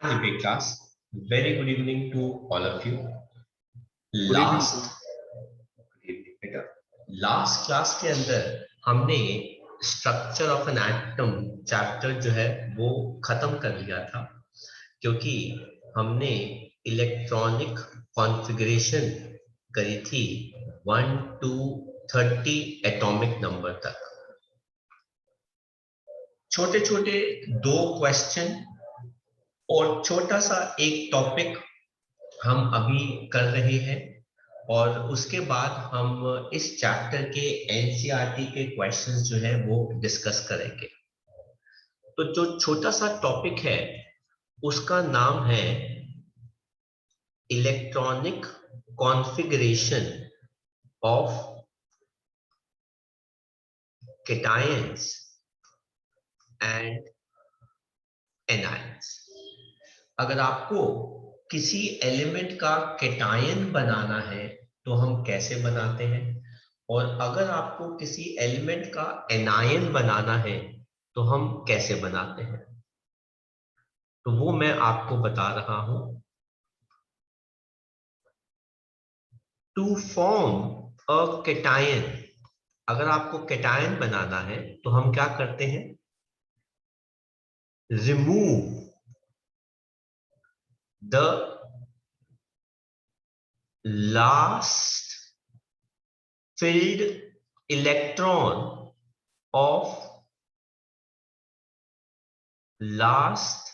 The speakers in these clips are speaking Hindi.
debate class. Very good evening to all of you. Good evening, sir. Last class के अंदर हमने structure of an atom chapter जो है वो खत्म कर लिया था, क्योंकि हमने इलेक्ट्रॉनिक कॉन्फ़िगरेशन करी थी 1 to 30 एटॉमिक नंबर तक। छोटे छोटे दो क्वेश्चन और छोटा सा एक टॉपिक हम अभी कर रहे हैं, और उसके बाद हम इस चैप्टर के एनसीईआरटी के क्वेश्चंस जो है वो डिस्कस करेंगे। तो जो छोटा सा टॉपिक है उसका नाम है electronic configuration of cations and anions. अगर आपको किसी एलिमेंट का कैटायन बनाना है तो हम कैसे बनाते हैं, और अगर आपको किसी एलिमेंट का एनायन बनाना है तो हम कैसे बनाते हैं, तो वो मैं आपको बता रहा हूं। टू फॉर्म अ कैटायन, अगर आपको कैटायन बनाना है तो हम क्या करते हैं, remove the last filled electron of last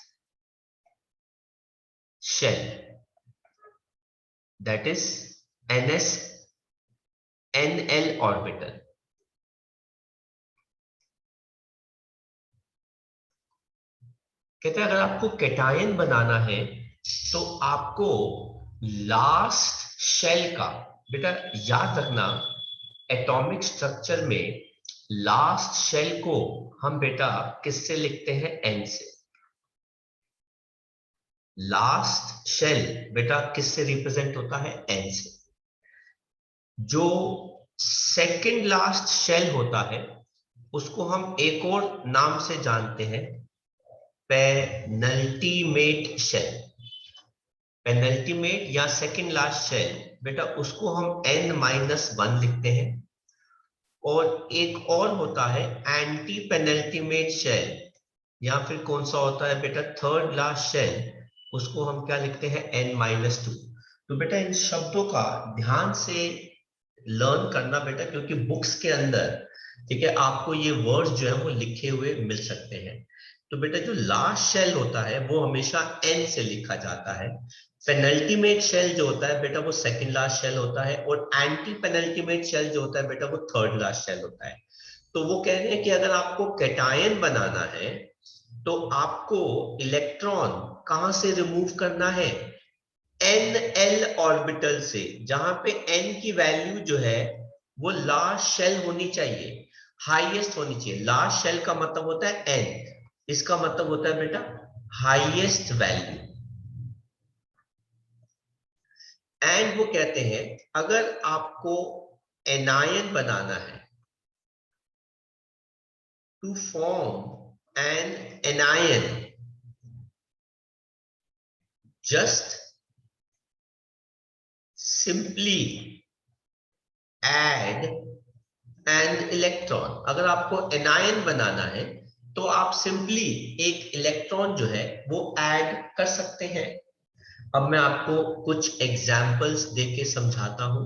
shell, that is NS-NL orbital। कहते हैं अगर आपको कैटायन बनाना है तो आपको लास्ट शेल का, बेटा याद रखना एटॉमिक स्ट्रक्चर में लास्ट शेल को हम बेटा किससे लिखते हैं, एन से। लास्ट शेल बेटा किससे रिप्रेजेंट होता है, एन से। जो सेकंड लास्ट शेल होता है उसको हम एक और नाम से जानते हैं, पेनल्टीमेट शेल। पेनल्टीमेट या सेकंड लास्ट शेल बेटा उसको हम n-1 लिखते हैं, और एक और होता है एंटी पेनल्टीमेट शेल, या फिर कौन सा होता है बेटा, थर्ड लास्ट शेल, उसको हम क्या लिखते हैं, n-2। तो बेटा इन शब्दों का ध्यान से लर्न करना बेटा, क्योंकि बुक्स के अंदर ठीक है आपको ये वर्ड्स जो है वो लिखे हुए मिल सकते हैं। तो बेटा जो लास्ट शेल होता है वो हमेशा n से लिखा जाता है, पेनल्टीमेट शेल जो होता है बेटा वो सेकंड लास्ट शेल होता है, और एंटी पेनल्टीमेट शेल जो होता है बेटा वो थर्ड लास्ट शेल होता है। तो वो कह रहे हैं कि अगर आपको कैटायन बनाना है तो आपको इलेक्ट्रॉन कहां से रिमूव करना है, NL ऑर्बिटल से, जहां पे n की वैल्यू जो है वो लास्ट शेल होनी चाहिए, हाईएस्ट होनी चाहिए। लास्ट शेल का मतलब होता है n, इसका मतलब होता है बेटा हाईएस्ट वैल्यू। एंड वो कहते हैं अगर आपको एनायन बनाना है, to form an anion just simply add an electron. अगर आपको एनायन बनाना है तो आप सिंपली एक इलेक्ट्रॉन जो है वो ऐड कर सकते हैं। अब मैं आपको कुछ एग्जाम्पल्स देके समझाता हूं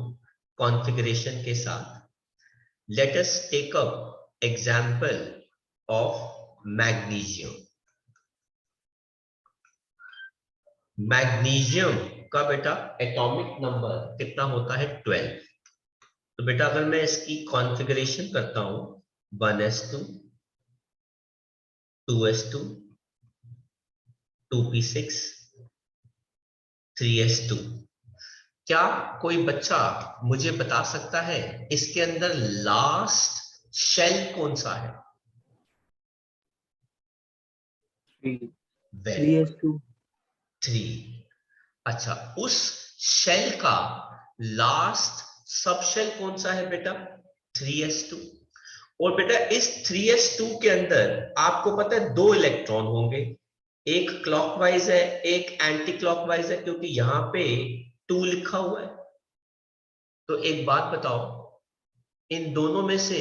कॉन्फ़िगरेशन के साथ। Let us take up example of magnesium. Magnesium का बेटा एटॉमिक नंबर कितना होता है, 12। तो बेटा अगर मैं इसकी कॉन्फ़िगरेशन करता हूं 1s2 2s2 2p6 3s2, क्या कोई बच्चा मुझे बता सकता है इसके अंदर लास्ट शेल कौन सा है? 3s2 3। अच्छा, उस शेल का लास्ट सब शेल कौन सा है बेटा, 3s2। और बेटा इस 3s2 के अंदर आपको पता है 2 इलेक्ट्रॉन होंगे, एक क्लॉकवाइज है, एक एंटी क्लॉकवाइज है, क्योंकि यहाँ पे 2 लिखा हुआ है। तो एक बात बताओ, इन दोनों में से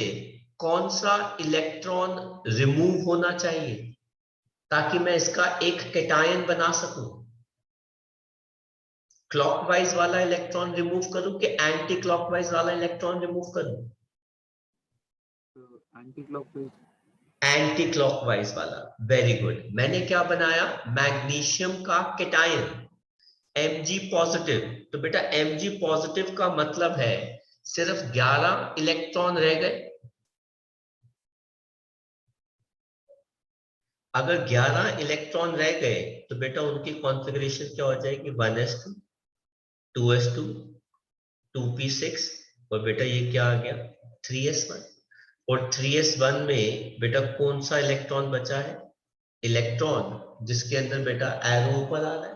कौन सा इलेक्ट्रॉन रिमूव होना चाहिए ताकि मैं इसका एक कैटायन बना सकूं? क्लॉकवाइज वाला इलेक्ट्रॉन रिमूव करूं कि एंटी क्लॉकवाइज वाला इलेक्ट्रॉन रिमूव करूं? Anti-clockwise. एंटी क्लॉकवाइज वाला। Very good. मैंने क्या बनाया? मैग्नीशियम का कैटायन Mg पॉजिटिव। तो बेटा Mg पॉजिटिव का मतलब है सिर्फ 11 इलेक्ट्रॉन रह गए। अगर 11 इलेक्ट्रॉन रह गए तो बेटा उनकी कॉन्फ़िगरेशन क्या हो जाएगी? 1s2 2s2 2p6 और बेटा ये क्या आ गया? 3s1। और 3s1 में बेटा कौन सा इलेक्ट्रॉन बचा है? इलेक्ट्रॉन जिसके अंदर बेटा एरो ऊपर आ रहा है।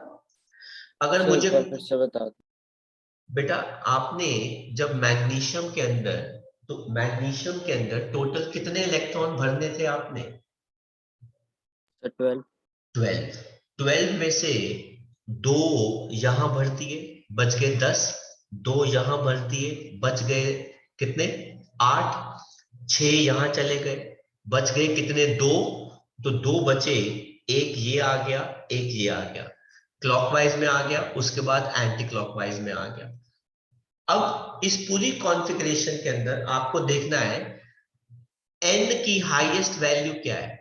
अगर सर मुझे एक बार फिर से बता दो। बेटा, आपने जब मैग्नीशियम के अंदर, तो मैग्नीशियम के अंदर टोटल कितने इलेक्ट्रॉन भरने थे आपने? सर 12। 12। 12 में से 2 यहां भर दिए, बच गए 10। 2 यहां भर दिए, बच गए कितने? 8। 6 यहां चले गए, बच गए कितने? 2। तो 2 बचे, एक ये आ गया, एक ये आ गया, क्लॉकवाइज में आ गया, उसके बाद एंटी क्लॉकवाइज में आ गया। अब इस पूरी कॉन्फ़िगरेशन के अंदर आपको देखना है n की हाईएस्ट वैल्यू क्या है।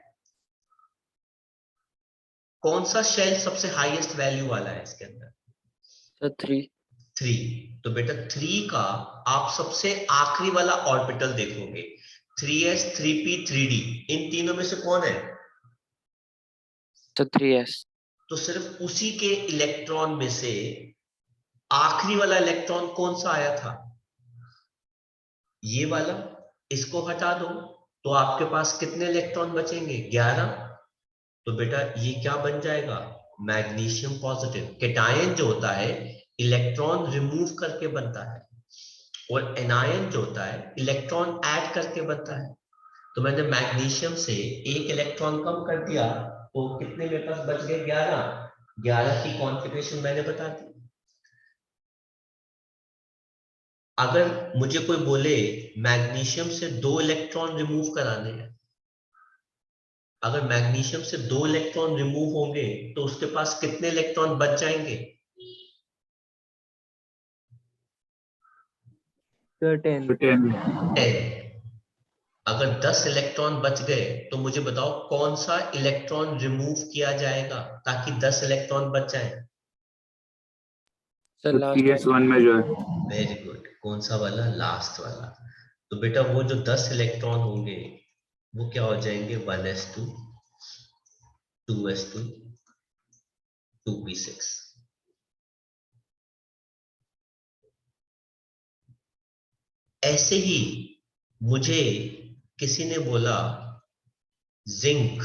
कौन सा शेल सबसे हाईएस्ट वैल्यू वाला है इसके अंदर? सर 3। 3। तो बेटा 3 का आप सबसे आखिरी वाला ऑर्बिटल देखोगे, 3s 3p 3d, इन तीनों में से कौन है? Sir 3s। तो सिर्फ उसी के इलेक्ट्रॉन में से आखिरी वाला इलेक्ट्रॉन कौन सा आया था? ये वाला। इसको हटा दो तो आपके पास कितने इलेक्ट्रॉन बचेंगे? 11। तो बेटा ये क्या बन जाएगा? Magnesium positive. कैटायन जो होता है इलेक्ट्रॉन रिमूव करके बनता है, और एनायन जो होता है इलेक्ट्रॉन ऐड करके बनता है। तो मैंने मैग्नीशियम से एक इलेक्ट्रॉन कम कर दिया, तो कितने मेरे पास बच गए? 11। 11 की कॉन्फ़िगरेशन मैंने बता दी। अगर मुझे कोई बोले मैग्नीशियम से 2 इलेक्ट्रॉन रिमूव कराने हैं, अगर मैग्नीशियम से 2 इलेक्ट्रॉन रिमूव होंगे तो उसके पास कितने इलेक्ट्रॉन बच जाएंगे? Sir 10. 10. 10। अगर 10 इलेक्ट्रॉन बच गए तो मुझे बताओ कौन सा इलेक्ट्रॉन रिमूव किया जाएगा ताकि 10 इलेक्ट्रॉन बच जाए? सर तो लास्ट 3s1 में जो है वेरी गुड। कौन सा वाला? लास्ट वाला। तो बेटा वो जो 10 इलेक्ट्रॉन होंगे वो क्या हो जाएंगे? 1s2 2s2 2p6। ऐसे ही मुझे किसी ने बोला जिंक,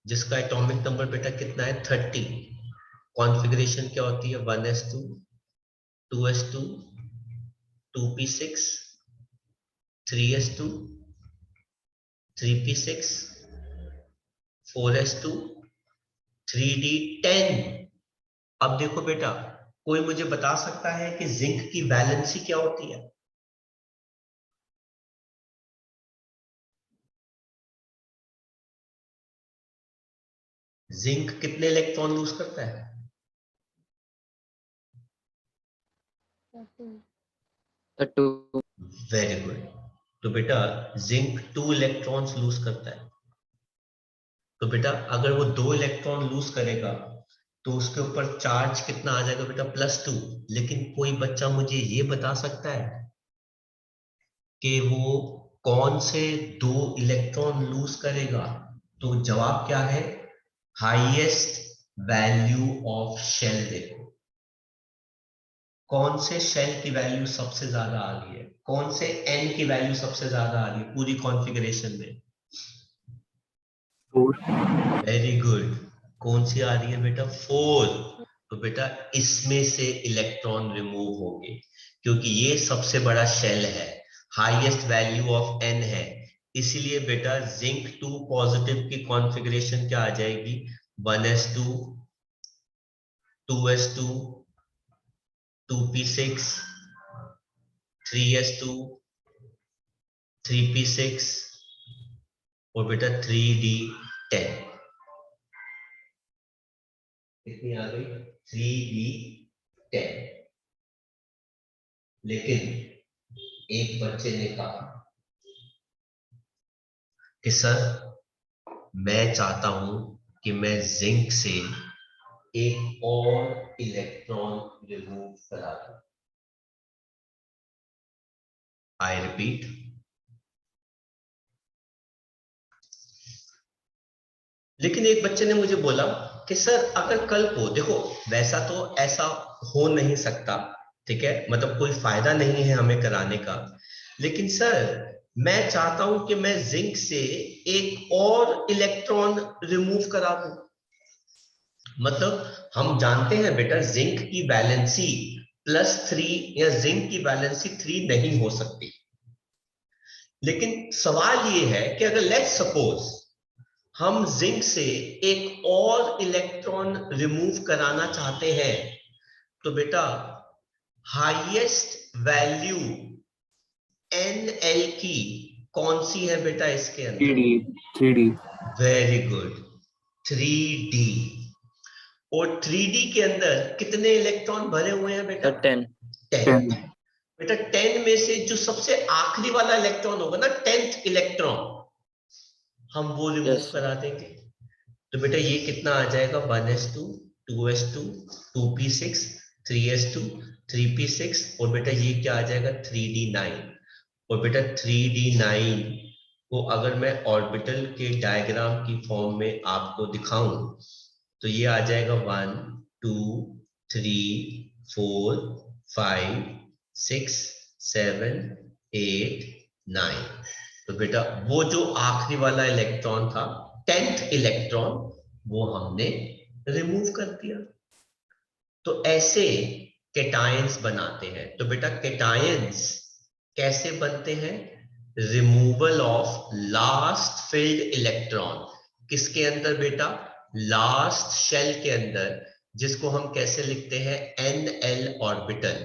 जिसका एटॉमिक नंबर बेटा कितना है? 30। कॉन्फ़िगरेशन क्या होती है? 1s2 2s2 2p6 3s2 3p6 4s2 3d10। अब देखो बेटा, कोई मुझे बता सकता है कि जिंक की वैलेंसी क्या होती है? जिंक कितने इलेक्ट्रॉन लूज करता है? सर 2। Very good. तो बेटा जिंक 2 इलेक्ट्रॉन्स लूज करता है। तो बेटा अगर वो 2 इलेक्ट्रॉन लूज करेगा तो उसके ऊपर चार्ज कितना आ जाएगा बेटा? +2। लेकिन कोई बच्चा मुझे ये बता सकता है कि वो कौन से 2 इलेक्ट्रॉन लूज करेगा? तो जवाब क्या है? Highest value of shell. देखो कौन से शेल की वैल्यू सबसे ज्यादा आ रही है, कौन से एन की वैल्यू सबसे ज्यादा आ रही है पूरी कॉन्फ़िगरेशन में? 4. Very good. कौन सी आ रही है बेटा? 4। तो बेटा इसमें से इलेक्ट्रॉन रिमूव होंगे क्योंकि ये सबसे बड़ा शेल है, हाईएस्ट वैल्यू ऑफ एन है। इसीलिए बेटा जिंक 2 पॉजिटिव की कॉन्फ़िगरेशन क्या आ जाएगी? 1s2, 2s2, 2p6, 3s2, 3p6 और बेटा 3d10 कितनी आ गई? 3d10। लेकिन एक बच्चे ने कहा कि सर मैं चाहता हूं कि मैं जिंक से एक और इलेक्ट्रॉन रिमूव करा दूं। आई रिपीट, लेकिन एक बच्चे ने मुझे बोला कि सर अगर कल को देखो, वैसा तो ऐसा हो नहीं सकता, ठीक है, मतलब कोई फायदा नहीं है हमें कराने का, लेकिन सर मैं चाहता हूं कि मैं जिंक से एक और इलेक्ट्रॉन रिमूव करा दूं। मतलब हम जानते हैं बेटा जिंक की वैलेंसी +3 या जिंक की वैलेंसी 3 नहीं हो सकती, लेकिन सवाल ये है कि अगर लेट्स सपोज हम जिंक से एक और इलेक्ट्रॉन रिमूव कराना चाहते हैं, तो बेटा हाईएस्ट वैल्यू NL की कौन सी है बेटा इसके अंदर? 3D। Very good, 3D। और 3D के अंदर कितने इलेक्ट्रॉन भरे हुए हैं बेटा? 10। 10। बेटा 10 में से जो सबसे आखिरी वाला इलेक्ट्रॉन होगा ना, 10th इलेक्ट्रॉन, हम वो रिमूव Yes. करा देंगे। तो बेटा ये कितना आ जाएगा? 1s2, 2s2, 2p6, 3s2, 3p6 और बेटा ये क्या आ जाएगा? 3d9। और बेटा 3d9 को अगर मैं ऑर्बिटल के डायग्राम की फॉर्म में आपको दिखाऊं तो ये आ जाएगा 1 2 3 4 5 6 7 8 9। तो बेटा वो जो आखिरी वाला इलेक्ट्रॉन था, 10th इलेक्ट्रॉन, वो हमने रिमूव कर दिया। तो ऐसे केटायंस बनाते हैं। तो बेटा केटायंस कैसे बनते हैं? Removal of last field electron. किसके अंदर बेटा? लास्ट शेल के अंदर, जिसको हम कैसे लिखते हैं? NL orbital.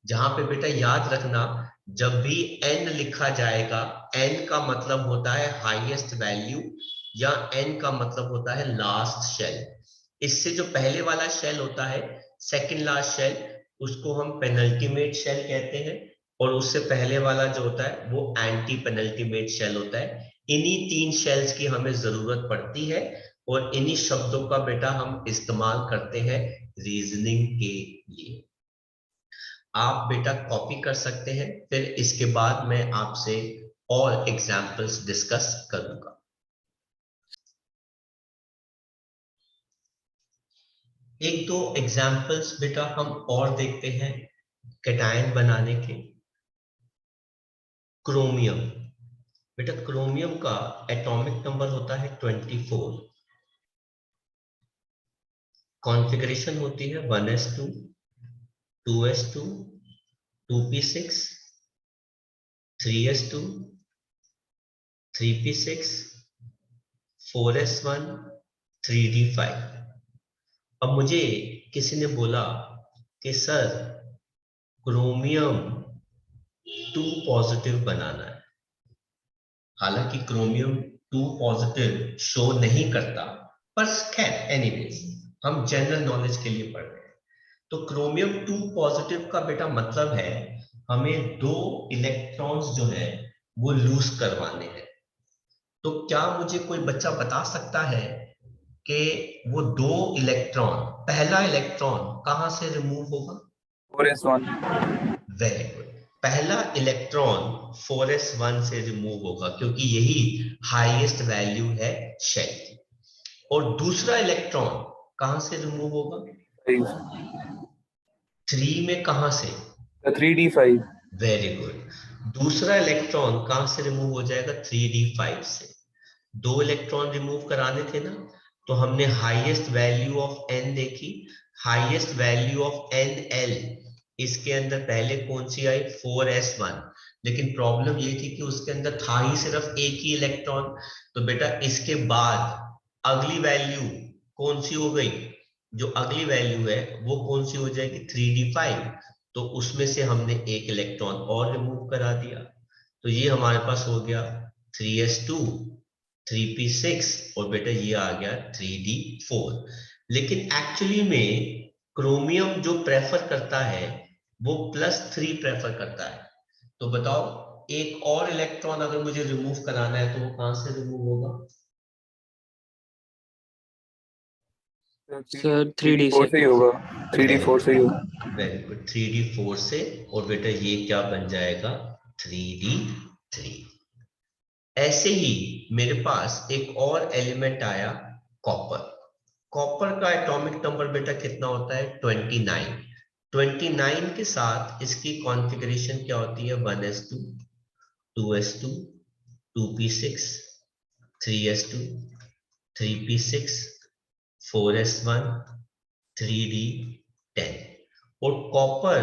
जहां पे बेटा याद रखना, जब भी N लिखा जाएगा, N का मतलब होता है हाईएस्ट वैल्यू या N का मतलब होता है लास्ट शेल। इससे जो पहले वाला शेल होता है, सेकंड लास्ट शेल, उसको हम पेनल्टीमेट शेल कहते हैं, और उससे पहले वाला जो होता है वो एंटी पेनल्टीमेट शेल होता है। इन्हीं 3 शेल्स की हमें जरूरत पड़ती है और इन्हीं शब्दों का बेटा हम इस्तेमाल करते हैं रीजनिंग के लिए। आप बेटा कॉपी कर सकते हैं, फिर इसके बाद मैं आपसे और एग्जाम्पल्स डिस्कस करूंगा। एक दो एग्जाम्पल्स बेटा हम और देखते हैं कैटायन बनाने के। क्रोमियम, बेटा क्रोमियम का एटॉमिक नंबर होता है 24। कॉन्फ़िगरेशन होती है 1s2, 2s2, 2p6, 3s2, 3p6, 4s1, 3d5। अब मुझे किसी ने बोला कि सर क्रोमियम 2 पॉजिटिव बनाना है। हालांकि क्रोमियम 2 पॉजिटिव शो नहीं करता, पर खैर एनीवेज हम जनरल नॉलेज के लिए पढ़ रहे हैं। तो क्रोमियम 2 पॉजिटिव का बेटा मतलब है हमें 2 इलेक्ट्रॉन्स जो है वो लूज करवाने हैं। तो क्या मुझे कोई बच्चा बता सकता है कि वो 2 इलेक्ट्रॉन, पहला इलेक्ट्रॉन कहां से रिमूव होगा? 4s1। वेरी गुड, पहला इलेक्ट्रॉन 4s1 से रिमूव होगा क्योंकि यही हाईएस्ट वैल्यू है शेल की। और दूसरा इलेक्ट्रॉन कहां से रिमूव होगा? 3 में कहां से? 3d5। वेरी गुड, दूसरा इलेक्ट्रॉन कहां से रिमूव हो जाएगा? 3d5 से। 2 इलेक्ट्रॉन रिमूव कराने थे ना, तो हमने हाईएस्ट वैल्यू ऑफ n देखी, हाईएस्ट वैल्यू ऑफ NL, इसके अंदर पहले कौन सी आई? 4s1। लेकिन प्रॉब्लम ये थी कि उसके अंदर था ही सिर्फ एक ही इलेक्ट्रॉन। तो बेटा इसके बाद अगली वैल्यू कौन सी हो गई, जो अगली वैल्यू है वो कौन सी हो जाएगी 3d5, तो उसमें से हमने एक इलेक्ट्रॉन और रिमूव करा दिया, तो ये हमारे पास हो गया 3s2 3p6 और बेटा ये आ गया 3d4। लेकिन एक्चुअली में क्रोमियम जो प्रेफर करता है वो +3 प्रेफर करता है। तो बताओ एक और इलेक्ट्रॉन अगर मुझे रिमूव कराना है तो वो कहां से रिमूव होगा? सर 3D 4 से। से ही होगा, 3d4 से ही होगा। वेरी गुड, 3d4 से, और बेटा ये क्या बन जाएगा 3d3। ऐसे ही मेरे पास एक और एलिमेंट आया कॉपर। कॉपर का एटॉमिक नंबर बेटा कितना होता है 29। 29 के साथ इसकी कॉन्फ़िगरेशन क्या होती है 1s2 2s2 2p6 3s2 3p6 4s1 3d10। और कॉपर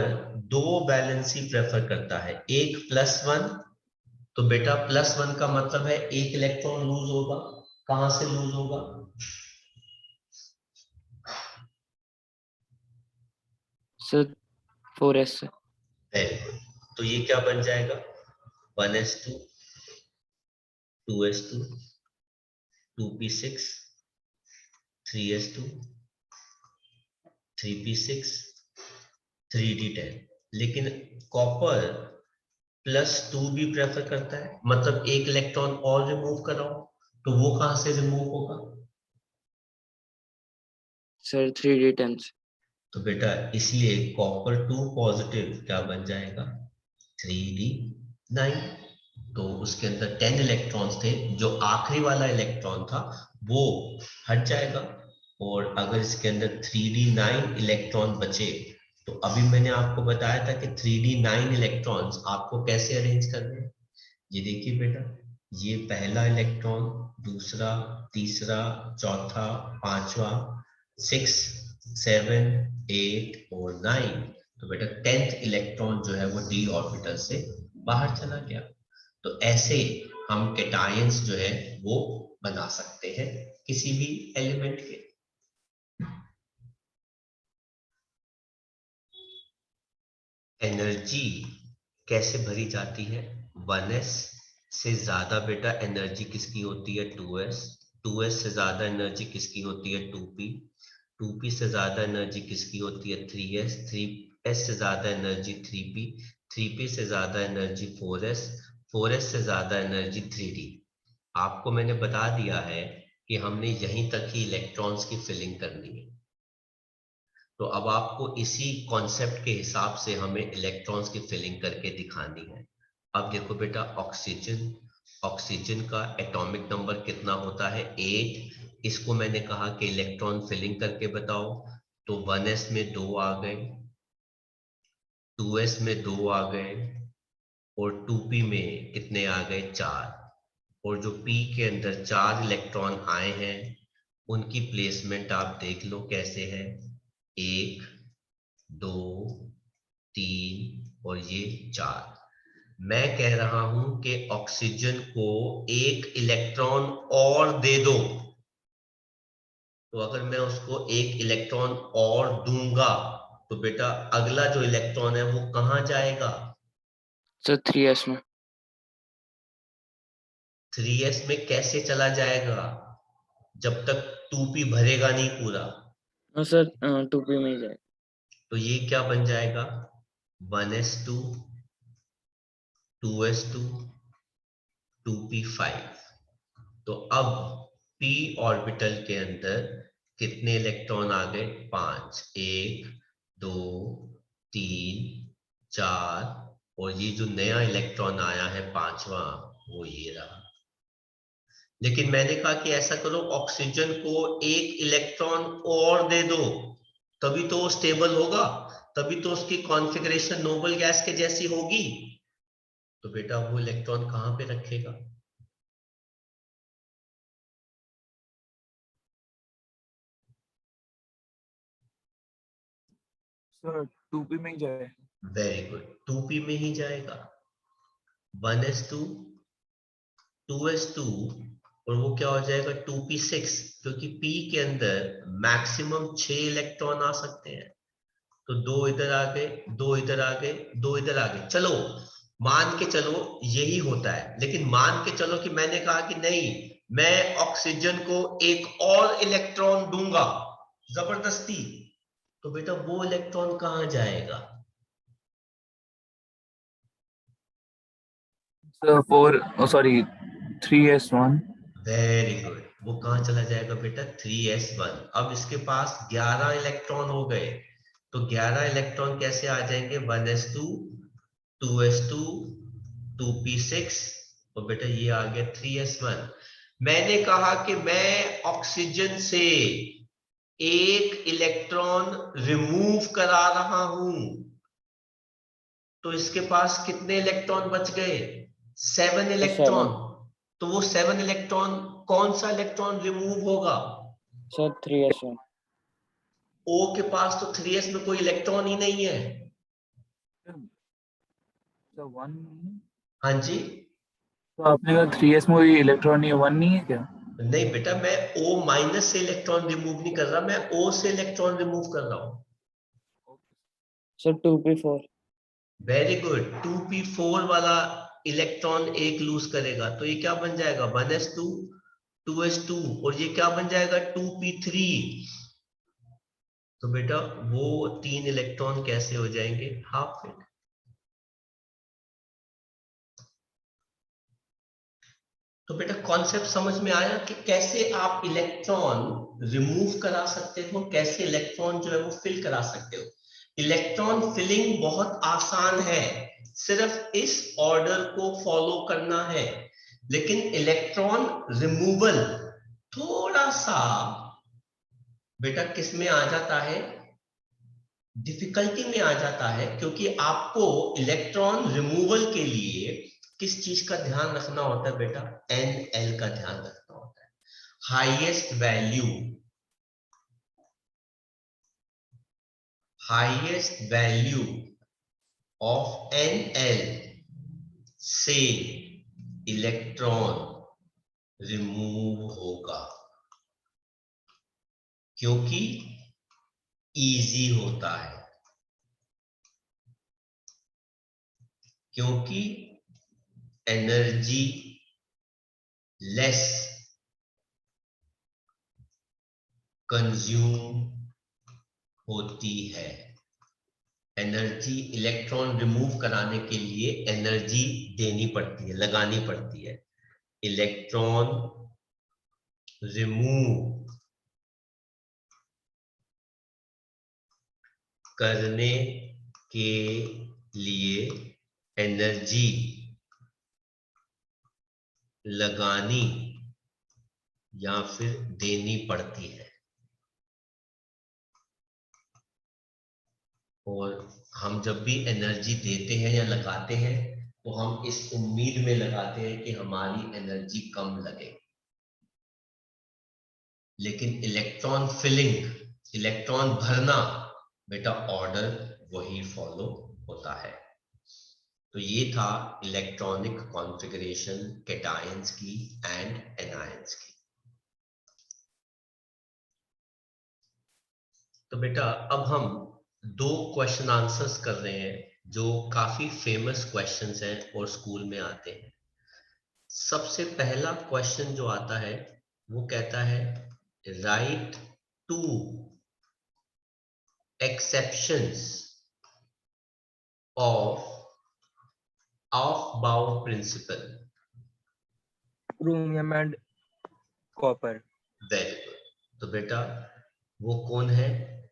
दो वैलेंसी प्रेफर करता है, एक +1, तो बेटा +1 का मतलब है एक इलेक्ट्रॉन लूज होगा। कहां से लूज होगा? सर 4s से। वेरी गुड, तो ये क्या बन जाएगा 1s2 2s2 2p6 3s2 3p6 3d10। लेकिन कॉपर +2 भी प्रेफर करता है, मतलब एक इलेक्ट्रॉन और रिमूव कराओ, तो वो कहां से रिमूव होगा? सर 3D10 से। तो बेटा इसलिए कॉपर 2 पॉजिटिव क्या बन जाएगा 3d9। तो उसके अंदर 10 इलेक्ट्रॉन्स थे, जो आखिरी वाला इलेक्ट्रॉन था वो हट जाएगा, और अगर इसके अंदर 3d9 इलेक्ट्रॉन बचे, तो अभी मैंने आपको बताया था कि 3d9 इलेक्ट्रॉन्स आपको कैसे अरेंज करने हैं। ये देखिए बेटा, ये पहला इलेक्ट्रॉन, दूसरा, तीसरा, चौथा, पांचवा, 6 7 8 और 9। तो बेटा 10th इलेक्ट्रॉन जो है वो d ऑर्बिटल से बाहर चला गया। तो ऐसे हम कैटायंस जो है वो बना सकते हैं किसी भी एलिमेंट के। एनर्जी कैसे भरी जाती है? 1s से ज्यादा बेटा एनर्जी किसकी होती है 2s, 2s से ज्यादा एनर्जी किसकी होती है 2p, 2p से ज्यादा एनर्जी किसकी होती है 3s, 3s से ज्यादा एनर्जी 3p, 3p से ज्यादा एनर्जी 4s, 4s से ज्यादा एनर्जी 3d। आपको मैंने बता दिया है कि हमने यहीं तक ही इलेक्ट्रॉन्स की फिलिंग करनी है। तो अब आपको इसी कॉन्सेप्ट के हिसाब से हमें इलेक्ट्रॉन्स की फिलिंग करके दिखानी है। अब देखो बेटा, ऑक्सीजन, ऑक्सीजन का एटॉमिक नंबर कितना होता है 8। इसको मैंने कहा कि इलेक्ट्रॉन फिलिंग करके बताओ, तो 1s में 2 आ गए, 2s में 2 आ गए, और 2p में कितने आ गए 4। और जो p के अंदर 4 इलेक्ट्रॉन आए हैं उनकी प्लेसमेंट आप देख लो कैसे है, 1 2 3 और ये 4। मैं कह रहा हूं कि ऑक्सीजन को एक इलेक्ट्रॉन और दे दो, तो अगर मैं उसको एक इलेक्ट्रॉन और दूंगा तो बेटा अगला जो इलेक्ट्रॉन है वो कहां जाएगा? सर 3s में। 3s में कैसे चला जाएगा जब तक 2p भरेगा नहीं पूरा? हाँ सर 2p में ही जाएगा। तो ये क्या बन जाएगा 1s2 2s2 2p5। तो अब p ऑर्बिटल के अंदर कितने इलेक्ट्रॉन आ गए 5, 1 2 3 4, और ये जो नया इलेक्ट्रॉन आया है पांचवा वो ये रहा। लेकिन मैंने कहा कि ऐसा करो ऑक्सीजन को एक इलेक्ट्रॉन और दे दो, तभी तो वो स्टेबल होगा, तभी तो उसकी कॉन्फ़िगरेशन नोबल गैस के जैसी होगी। तो बेटा वो इलेक्ट्रॉन कहां पे रखेगा? सर 2p में ही जाए। वेरी गुड, 2p में ही जाएगा। 1s2 2s2 और वो क्या हो जाएगा 2p6, क्योंकि p के अंदर मैक्सिमम 6 इलेक्ट्रॉन आ सकते हैं। तो 2 इधर आ गए, 2 इधर आ गए, 2 इधर आ गए। चलो मान के चलो यही होता है, लेकिन मान के चलो कि मैंने कहा कि नहीं, मैं ऑक्सीजन को एक और इलेक्ट्रॉन दूंगा जबरदस्ती, तो बेटा वो इलेक्ट्रॉन कहां जाएगा? Sir 4 sorry 3s1। Very good, वो कहां चला जाएगा बेटा? 3s1। अब इसके पास 11 इलेक्ट्रॉन हो गए, तो 11 इलेक्ट्रॉन कैसे आ जाएंगे? 1s2, 2s2, 2p6, और बेटा ये आ गया 3s1। मैंने कहा कि मैं ऑक्सीजन से एक इलेक्ट्रॉन रिमूव करा रहा हूं, तो इसके पास कितने इलेक्ट्रॉन बच गए? 7 इलेक्ट्रॉन। तो वो 7 इलेक्ट्रॉन, कौन सा इलेक्ट्रॉन रिमूव होगा? Sir 3s1। O के पास तो 3s में कोई इलेक्ट्रॉन ही नहीं है। सर 1 हाँ जी, तो आपने कहा 3s में कोई इलेक्ट्रॉन नहीं है, 1 नहीं है क्या? नहीं बेटा, मैं O माइनस से इलेक्ट्रॉन रिमूव नहीं कर रहा, मैं O से इलेक्ट्रॉन रिमूव कर रहा हूं। Sir 2p4। Very good, 2p4 वाला इलेक्ट्रॉन एक लूज करेगा, तो ये क्या बन जाएगा? 1s2, 2s2, और ये क्या बन जाएगा? 2p3। तो बेटा वो 3 इलेक्ट्रॉन कैसे हो जाएंगे? Half fit. तो बेटा कॉन्सेप्ट समझ में आया कि कैसे आप इलेक्ट्रॉन रिमूव करा सकते हो, कैसे इलेक्ट्रॉन जो है वो फिल करा सकते हो। इलेक्ट्रॉन फिलिंग बहुत आसान है, सिर्फ इस ऑर्डर को फॉलो करना है। लेकिन इलेक्ट्रॉन रिमूवल थोड़ा सा बेटा किस में आ जाता है? डिफिकल्टी में आ जाता है, क्योंकि आपको इलेक्ट्रॉन रिमूवल के लिए किस चीज का ध्यान रखना होता है बेटा? NL का ध्यान रखना होता है। हाईएस्ट वैल्यू ऑफ NL से इलेक्ट्रॉन रिमूव होगा, क्योंकि इजी होता है, क्योंकि एनर्जी लेस कंज्यूम होती है। एनर्जी, इलेक्ट्रॉन रिमूव कराने के लिए एनर्जी देनी पड़ती है, लगानी पड़ती है। इलेक्ट्रॉन रिमूव करने के लिए एनर्जी लगानी या फिर देनी पड़ती है। और हम जब भी एनर्जी देते हैं या लगाते हैं, तो हम इस उम्मीद में लगाते हैं कि हमारी एनर्जी कम लगे। लेकिन इलेक्ट्रॉन फिलिंग, इलेक्ट्रॉन भरना, बेटा ऑर्डर वही फॉलो होता है। तो ये था इलेक्ट्रॉनिक कॉन्फ़िगरेशन कैटायंस की एंड एनायंस की। तो बेटा अब हम 2 क्वेश्चन आंसर्स कर रहे हैं, जो काफी फेमस क्वेश्चंस हैं और स्कूल में आते हैं। सबसे पहला क्वेश्चन जो आता है वो कहता है right 2 exceptions of Aufbau principle. Chromium and copper. Very good. तो बेटा वो कौन है?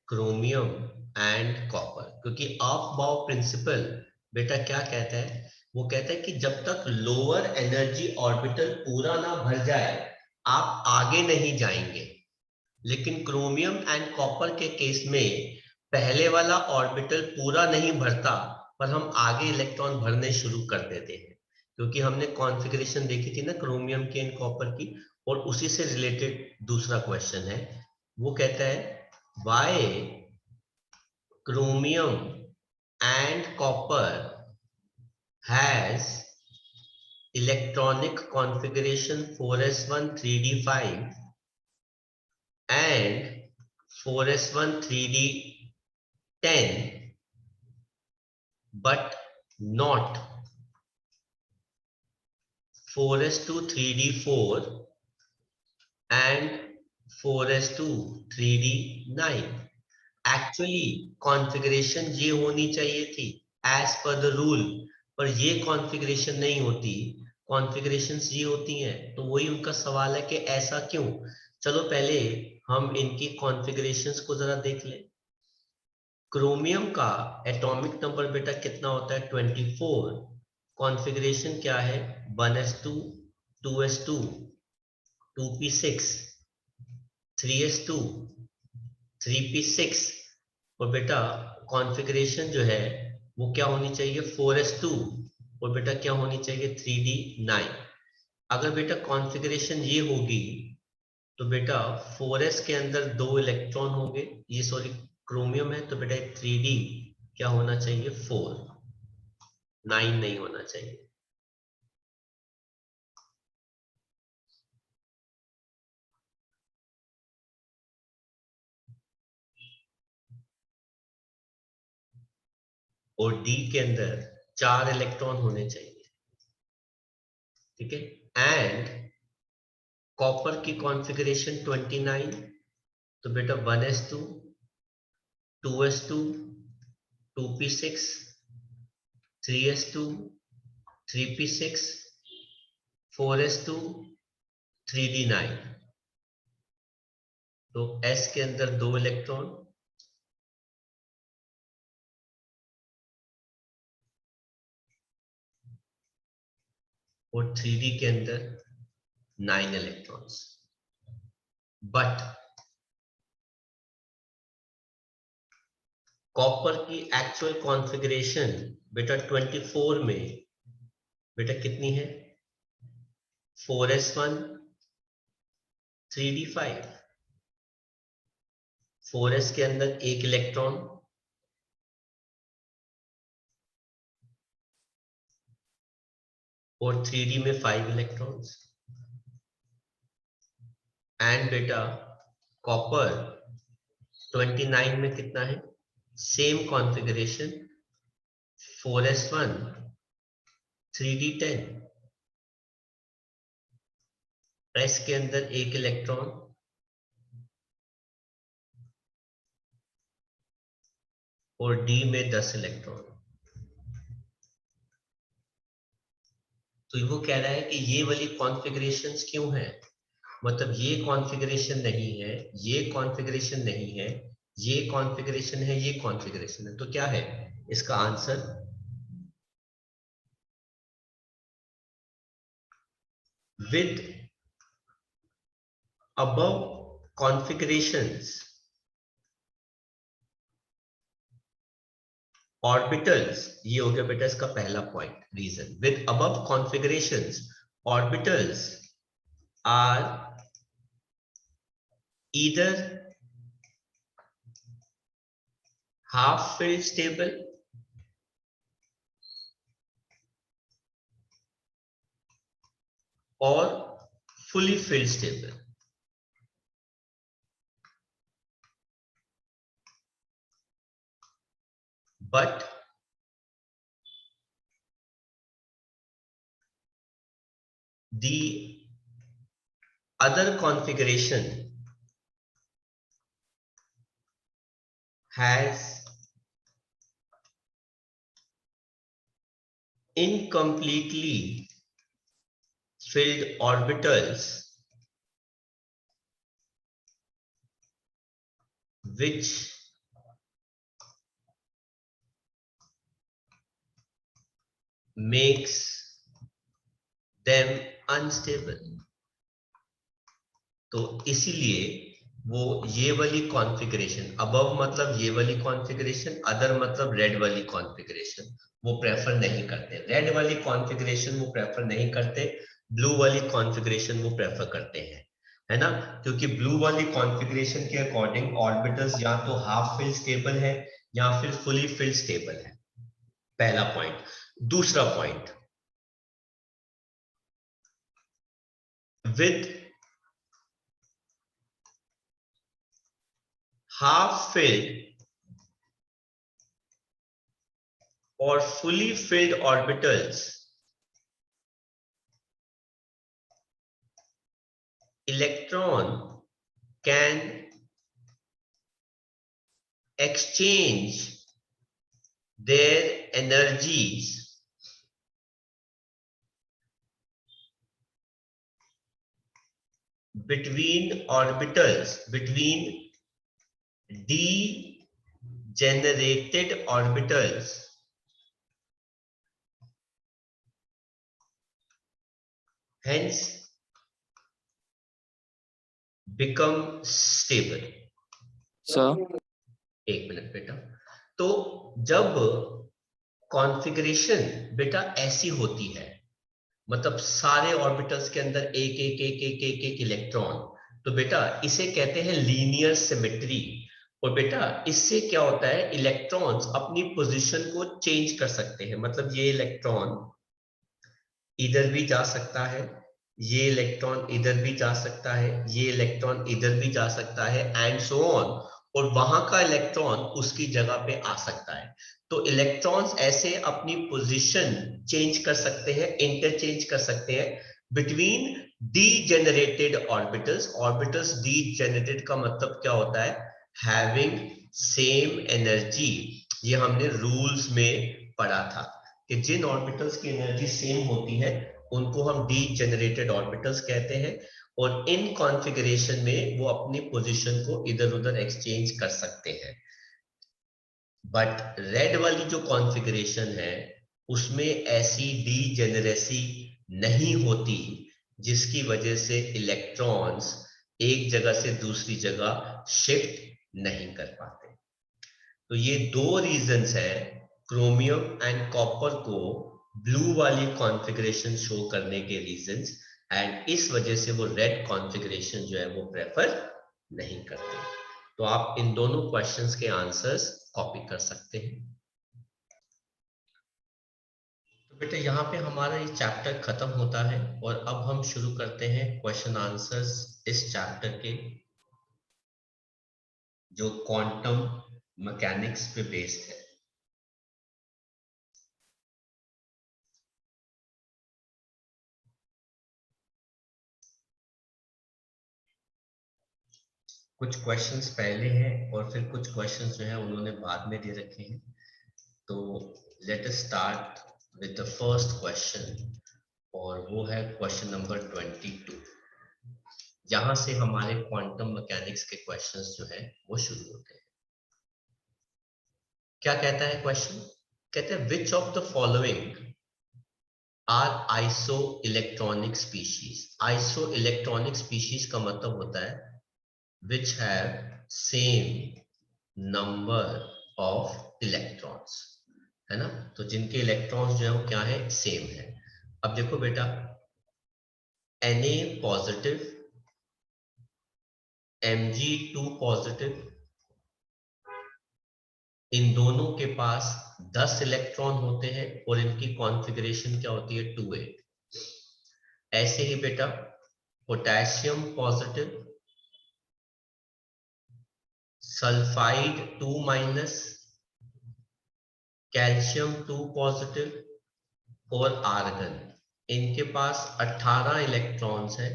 Chromium and copper. क्योंकि ऑफ-बाउ प्रिंसिपल बेटा क्या कहता है? वो कहता है कि जब तक लोअर एनर्जी ऑर्बिटल पूरा ना भर जाए, आप आगे नहीं जाएंगे। लेकिन क्रोमियम एंड कॉपर के केस में पहले वाला ऑर्बिटल पूरा नहीं भरता, पर हम आगे इलेक्ट्रॉन भरने शुरू कर देते हैं, क्योंकि हमने कॉन्फ़िगरेशन देखी थी ना क्रोमियम की एंड कॉपर की। और उसी से रिलेटेड दूसरा क्वेश्चन है, वो कहता है why chromium and copper has electronic configuration 4s1 3d5 and 4s1 3d10 but not 4s2 3d4 and 4s2 3d9। Actually configuration ये होनी चाहिए थी एज पर द रूल, पर ये कॉन्फ़िगरेशन नहीं होती, कॉन्फ़िगरेशंस ये होती हैं। तो वही उनका सवाल है कि ऐसा क्यों। चलो पहले हम इनकी कॉन्फ़िगरेशंस को जरा देख लें। क्रोमियम का एटॉमिक नंबर बेटा कितना होता है 24। कॉन्फ़िगरेशन क्या है 1s2 2s2 2p6 3s2 3p6 और बेटा कॉन्फ़िगरेशन जो है वो क्या होनी चाहिए 4s2 और बेटा क्या होनी चाहिए 3d9। अगर बेटा कॉन्फ़िगरेशन ये होगी तो बेटा 4s के अंदर 2 इलेक्ट्रॉन होंगे, ये सॉरी क्रोमियम है, तो बेटा 3d क्या होना चाहिए 4, 9 नहीं होना चाहिए। और डी के अंदर 4 इलेक्ट्रॉन होने चाहिए, ठीक है। एंड कॉपर की कॉन्फ़िगरेशन 29, तो बेटा 1s2 2s2 2p6 3s2 3p6 4s2 3d9। तो s के अंदर 2 इलेक्ट्रॉन और 3d के अंदर 9 इलेक्ट्रॉन्स। बट कॉपर की एक्चुअल कॉन्फ़िगरेशन बेटा 24 में बेटा कितनी है 4s1 3d5, 4s के अंदर 1 इलेक्ट्रॉन और 3d में 5 इलेक्ट्रॉन्स। एंड बेटा कॉपर 29 में कितना है same configuration 4s1 3d10, s के अंदर 1 इलेक्ट्रॉन और d में 10 इलेक्ट्रॉन। तो वो कह रहा है कि ये वाली कॉन्फ़िगरेशंस क्यों है, मतलब ये कॉन्फ़िगरेशन नहीं है, ये कॉन्फ़िगरेशन नहीं है, ये कॉन्फ़िगरेशन है, ये कॉन्फ़िगरेशन है, तो क्या है इसका answer with above configurations orbitals, ये हो गया बेटा इसका पहला point reason. with above configurations orbitals are either half filled stable or fully filled stable। but the other configuration has incompletely filled orbitals which makes them unstable। तो इसीलिए वो ये वाली कॉन्फ़िगरेशन, अबव मतलब ये वाली कॉन्फ़िगरेशन, अदर मतलब रेड वाली कॉन्फ़िगरेशन वो प्रेफर नहीं करते। रेड वाली कॉन्फ़िगरेशन वो प्रेफर नहीं करते, ब्लू वाली कॉन्फ़िगरेशन वो प्रेफर करते हैं, है ना। क्योंकि ब्लू वाली कॉन्फ़िगरेशन के अकॉर्डिंग ऑर्बिटल्स या तो हाफ फिल स्टेबल है या फिर फुली फिल स्टेबल है। पहला पॉइंट। दूसरा point, with half filled or fully filled orbitals, electron can exchange their energies between orbitals, between degenerated orbitals, hence become stable. Sir, एक मिनट बेटा, तो जब कॉन्फ़िगरेशन बेटा ऐसी होती है, मतलब सारे ऑर्बिटल्स के अंदर एक एक एक एक एक एक इलेक्ट्रॉन, तो बेटा इसे कहते हैं लीनियर सिमेट्री। और बेटा इससे क्या होता है, इलेक्ट्रॉन्स अपनी पोजीशन को चेंज कर सकते हैं। मतलब ये इलेक्ट्रॉन इधर भी जा सकता है, ये इलेक्ट्रॉन इधर भी जा सकता है, ये इलेक्ट्रॉन इधर भी जा सकता है, एंड सो ऑन। और वहां का इलेक्ट्रॉन उसकी जगह पे आ सकता है। तो इलेक्ट्रॉन्स ऐसे अपनी पोजीशन चेंज कर सकते हैं, इंटरचेंज कर सकते हैं between degenerated orbitals. Orbitals degenerated का मतलब क्या होता है, हैविंग सेम एनर्जी। ये हमने रूल्स में पढ़ा था कि जिन ऑर्बिटल्स की एनर्जी सेम होती है उनको हम डीजेनरेटेड ऑर्बिटल्स कहते हैं। और इन कॉन्फ़िगरेशन में वो अपनी पोजीशन को इधर उधर एक्सचेंज कर सकते हैं। बट रेड वाली जो कॉन्फ़िगरेशन है उसमें ऐसी डीजेनरेसी नहीं होती, जिसकी वजह से इलेक्ट्रॉन्स एक जगह से दूसरी जगह शिफ्ट नहीं कर पाते। तो ये दो रीजंस है क्रोमियम एंड कॉपर को ब्लू वाली कॉन्फ़िगरेशन शो करने के रीजंस, एंड इस वजह से वो रेड कॉन्फ़िगरेशन जो है वो प्रेफर नहीं करते। तो आप इन दोनों क्वेश्चंस के आंसर्स कॉपी कर सकते हैं। तो बेटा यहाँ पे हमारा ये चैप्टर खत्म होता है और अब हम शुरू करते हैं क्वेश्चन आंसर्स इस चैप्टर के, जो क्वांटम मैकेनिक्स पे बेस्ड है। कुछ क्वेश्चंस पहले हैं और फिर कुछ क्वेश्चंस जो है उन्होंने बाद में दे रखे हैं। तो let us start with the first question, और वो है क्वेश्चन नंबर 22। जहां से हमारे क्वांटम मैकेनिक्स के क्वेश्चंस जो है वो शुरू होते हैं। क्या कहता है क्वेश्चन, कहते हैं which of the following are isoelectronic species. Isoelectronic species का मतलब होता है which have same number of electrons, है ना। तो जिनके इलेक्ट्रॉन्स जो है वो क्या है, सेम है। अब देखो बेटा, Na पॉजिटिव, Mg2 पॉजिटिव, इन दोनों के पास 10 इलेक्ट्रॉन होते हैं और इनकी कॉन्फ़िगरेशन क्या होती है, 2s। ऐसे ही बेटा potassium positive, sulphide 2-, calcium 2 positive और आर्गन, इनके पास 18 इलेक्ट्रॉन्स है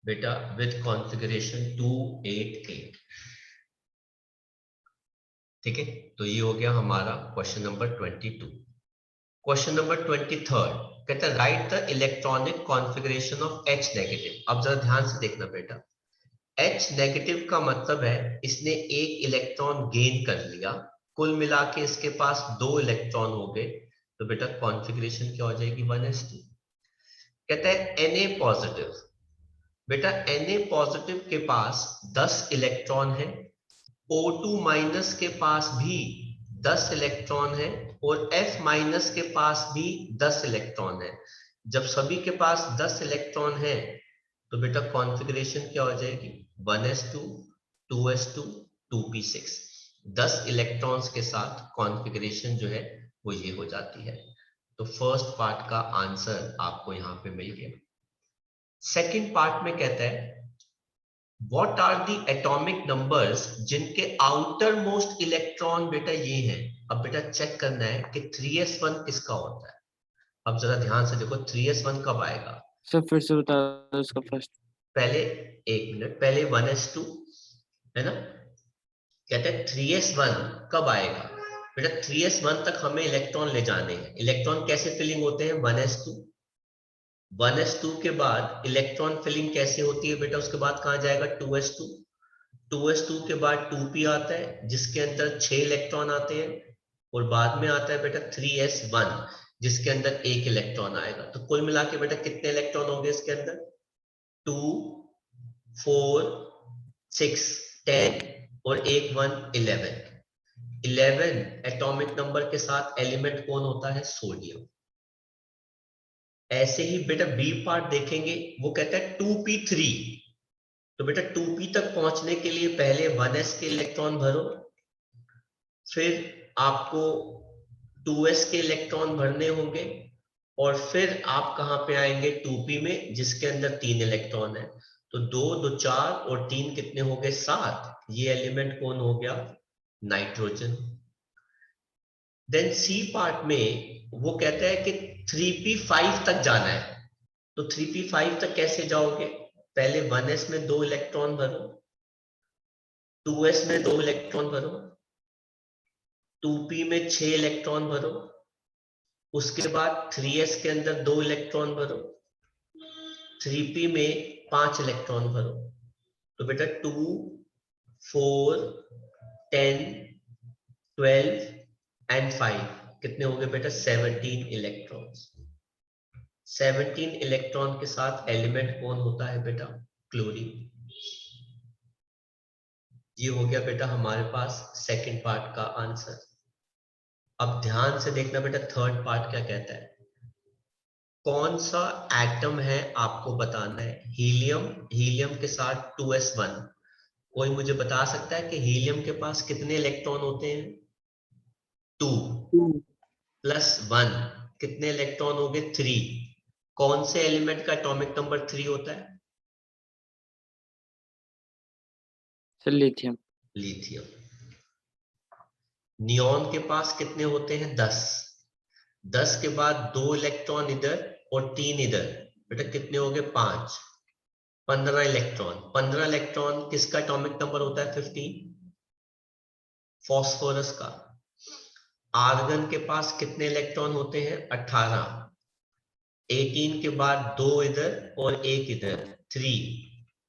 बेटा विद कॉन्फ़िगरेशन 288। ठीक है, तो ये हो गया हमारा क्वेश्चन नंबर 22। क्वेश्चन नंबर 23 कहता है right the electronic configuration of H negative. अब जरा ध्यान से देखना बेटा, H नेगेटिव का मतलब है इसने एक इलेक्ट्रॉन गेन कर लिया, कुल मिला के इसके पास 2 इलेक्ट्रॉन हो गए, तो बेटा कॉन्फ़िगरेशन क्या हो जाएगी, 1s2। कहता है Na पॉजिटिव, बेटा Na पॉजिटिव के पास 10 इलेक्ट्रॉन है, O2- के पास भी 10 इलेक्ट्रॉन है और F- के पास भी 10 इलेक्ट्रॉन है। जब सभी के पास 10 इलेक्ट्रॉन है तो बेटा कॉन्फ़िगरेशन क्या हो जाएगी, 1s2 2s2 2p6। 10 इलेक्ट्रॉन्स के साथ कॉन्फ़िगरेशन जो है वो ये हो जाती है। तो फर्स्ट पार्ट का आंसर आपको यहाँ पे मिल गया। सेकंड पार्ट में कहता है what are the atomic numbers जिनके आउटर मोस्ट इलेक्ट्रॉन बेटा ये हैं। अब बेटा चेक करना है कि 3s1 किसका होता है। अब जरा ध्यान से देखो 3s1 कब आएगा। सर फिर से बता दो उसका फर्स्ट। पहले एक मिनट, पहले 1s2 है ना, कहते हैं 3s1 कब आएगा बेटा। 3s1 तक हमें इलेक्ट्रॉन ले जाने हैं। इलेक्ट्रॉन कैसे फिलिंग होते हैं 1s2, 1s2 के बाद इलेक्ट्रॉन फिलिंग कैसे होती है बेटा, उसके बाद कहां जाएगा 2s2, 2s2 के बाद 2p आता है जिसके अंदर 6 इलेक्ट्रॉन आते हैं, और बाद में आता है बेटा 3s1 जिसके अंदर एक इलेक्ट्रॉन आएगा। तो कुल मिला के बेटा कितने इलेक्ट्रॉन होंगे इसके अंदर 2 4 6 10 और एक 1 11 एटॉमिक नंबर के साथ एलिमेंट कौन होता है सोडियम। ऐसे ही बेटा बी पार्ट देखेंगे, वो कहता है 2p3। तो बेटा 2p तक पहुंचने के लिए पहले 1s के इलेक्ट्रॉन भरो, फिर आपको 2s के इलेक्ट्रॉन भरने होंगे, और फिर आप कहां पे आएंगे 2p में जिसके अंदर 3 इलेक्ट्रॉन है। तो 2 2 4 और 3 कितने हो गए 7। ये एलिमेंट कौन हो गया नाइट्रोजन। देन सी पार्ट में वो कहता है कि 3p5 तक जाना है। तो 3p5 तक कैसे जाओगे, पहले 1s में 2 इलेक्ट्रॉन भरो, 2s में 2 इलेक्ट्रॉन भरो, 2p में 6 इलेक्ट्रॉन भरो, उसके बाद 3s के अंदर 2 इलेक्ट्रॉन भरो, 3p में 5 इलेक्ट्रॉन भरो। तो बेटा 2 4 10 12 एंड 5 कितने हो गए बेटा 17 इलेक्ट्रॉन्स। 17 इलेक्ट्रॉन के साथ एलिमेंट कौन होता है बेटा क्लोरीन। ये हो गया बेटा हमारे पास सेकंड पार्ट का आंसर। अब ध्यान से देखना बेटा थर्ड पार्ट क्या कहता है। कौन सा एटम है आपको बताना है। हीलियम, हीलियम के साथ 2s1। कोई मुझे बता सकता है कि हीलियम के पास कितने इलेक्ट्रॉन होते हैं 2 प्लस 1 कितने इलेक्ट्रॉन हो गए 3। कौन से एलिमेंट का एटॉमिक नंबर 3 होता है सर लिथियम। लिथियम। नियॉन के पास कितने होते हैं 10। 10 के बाद 2 इलेक्ट्रॉन इधर और 3 इधर, बेटा कितने हो गए 5। 15 इलेक्ट्रॉन। 15 इलेक्ट्रॉन किसका एटॉमिक नंबर होता है 15 फास्फोरस का। आर्गन के पास कितने इलेक्ट्रॉन होते हैं 18। 18 के बाद 2 इधर और एक इधर 3।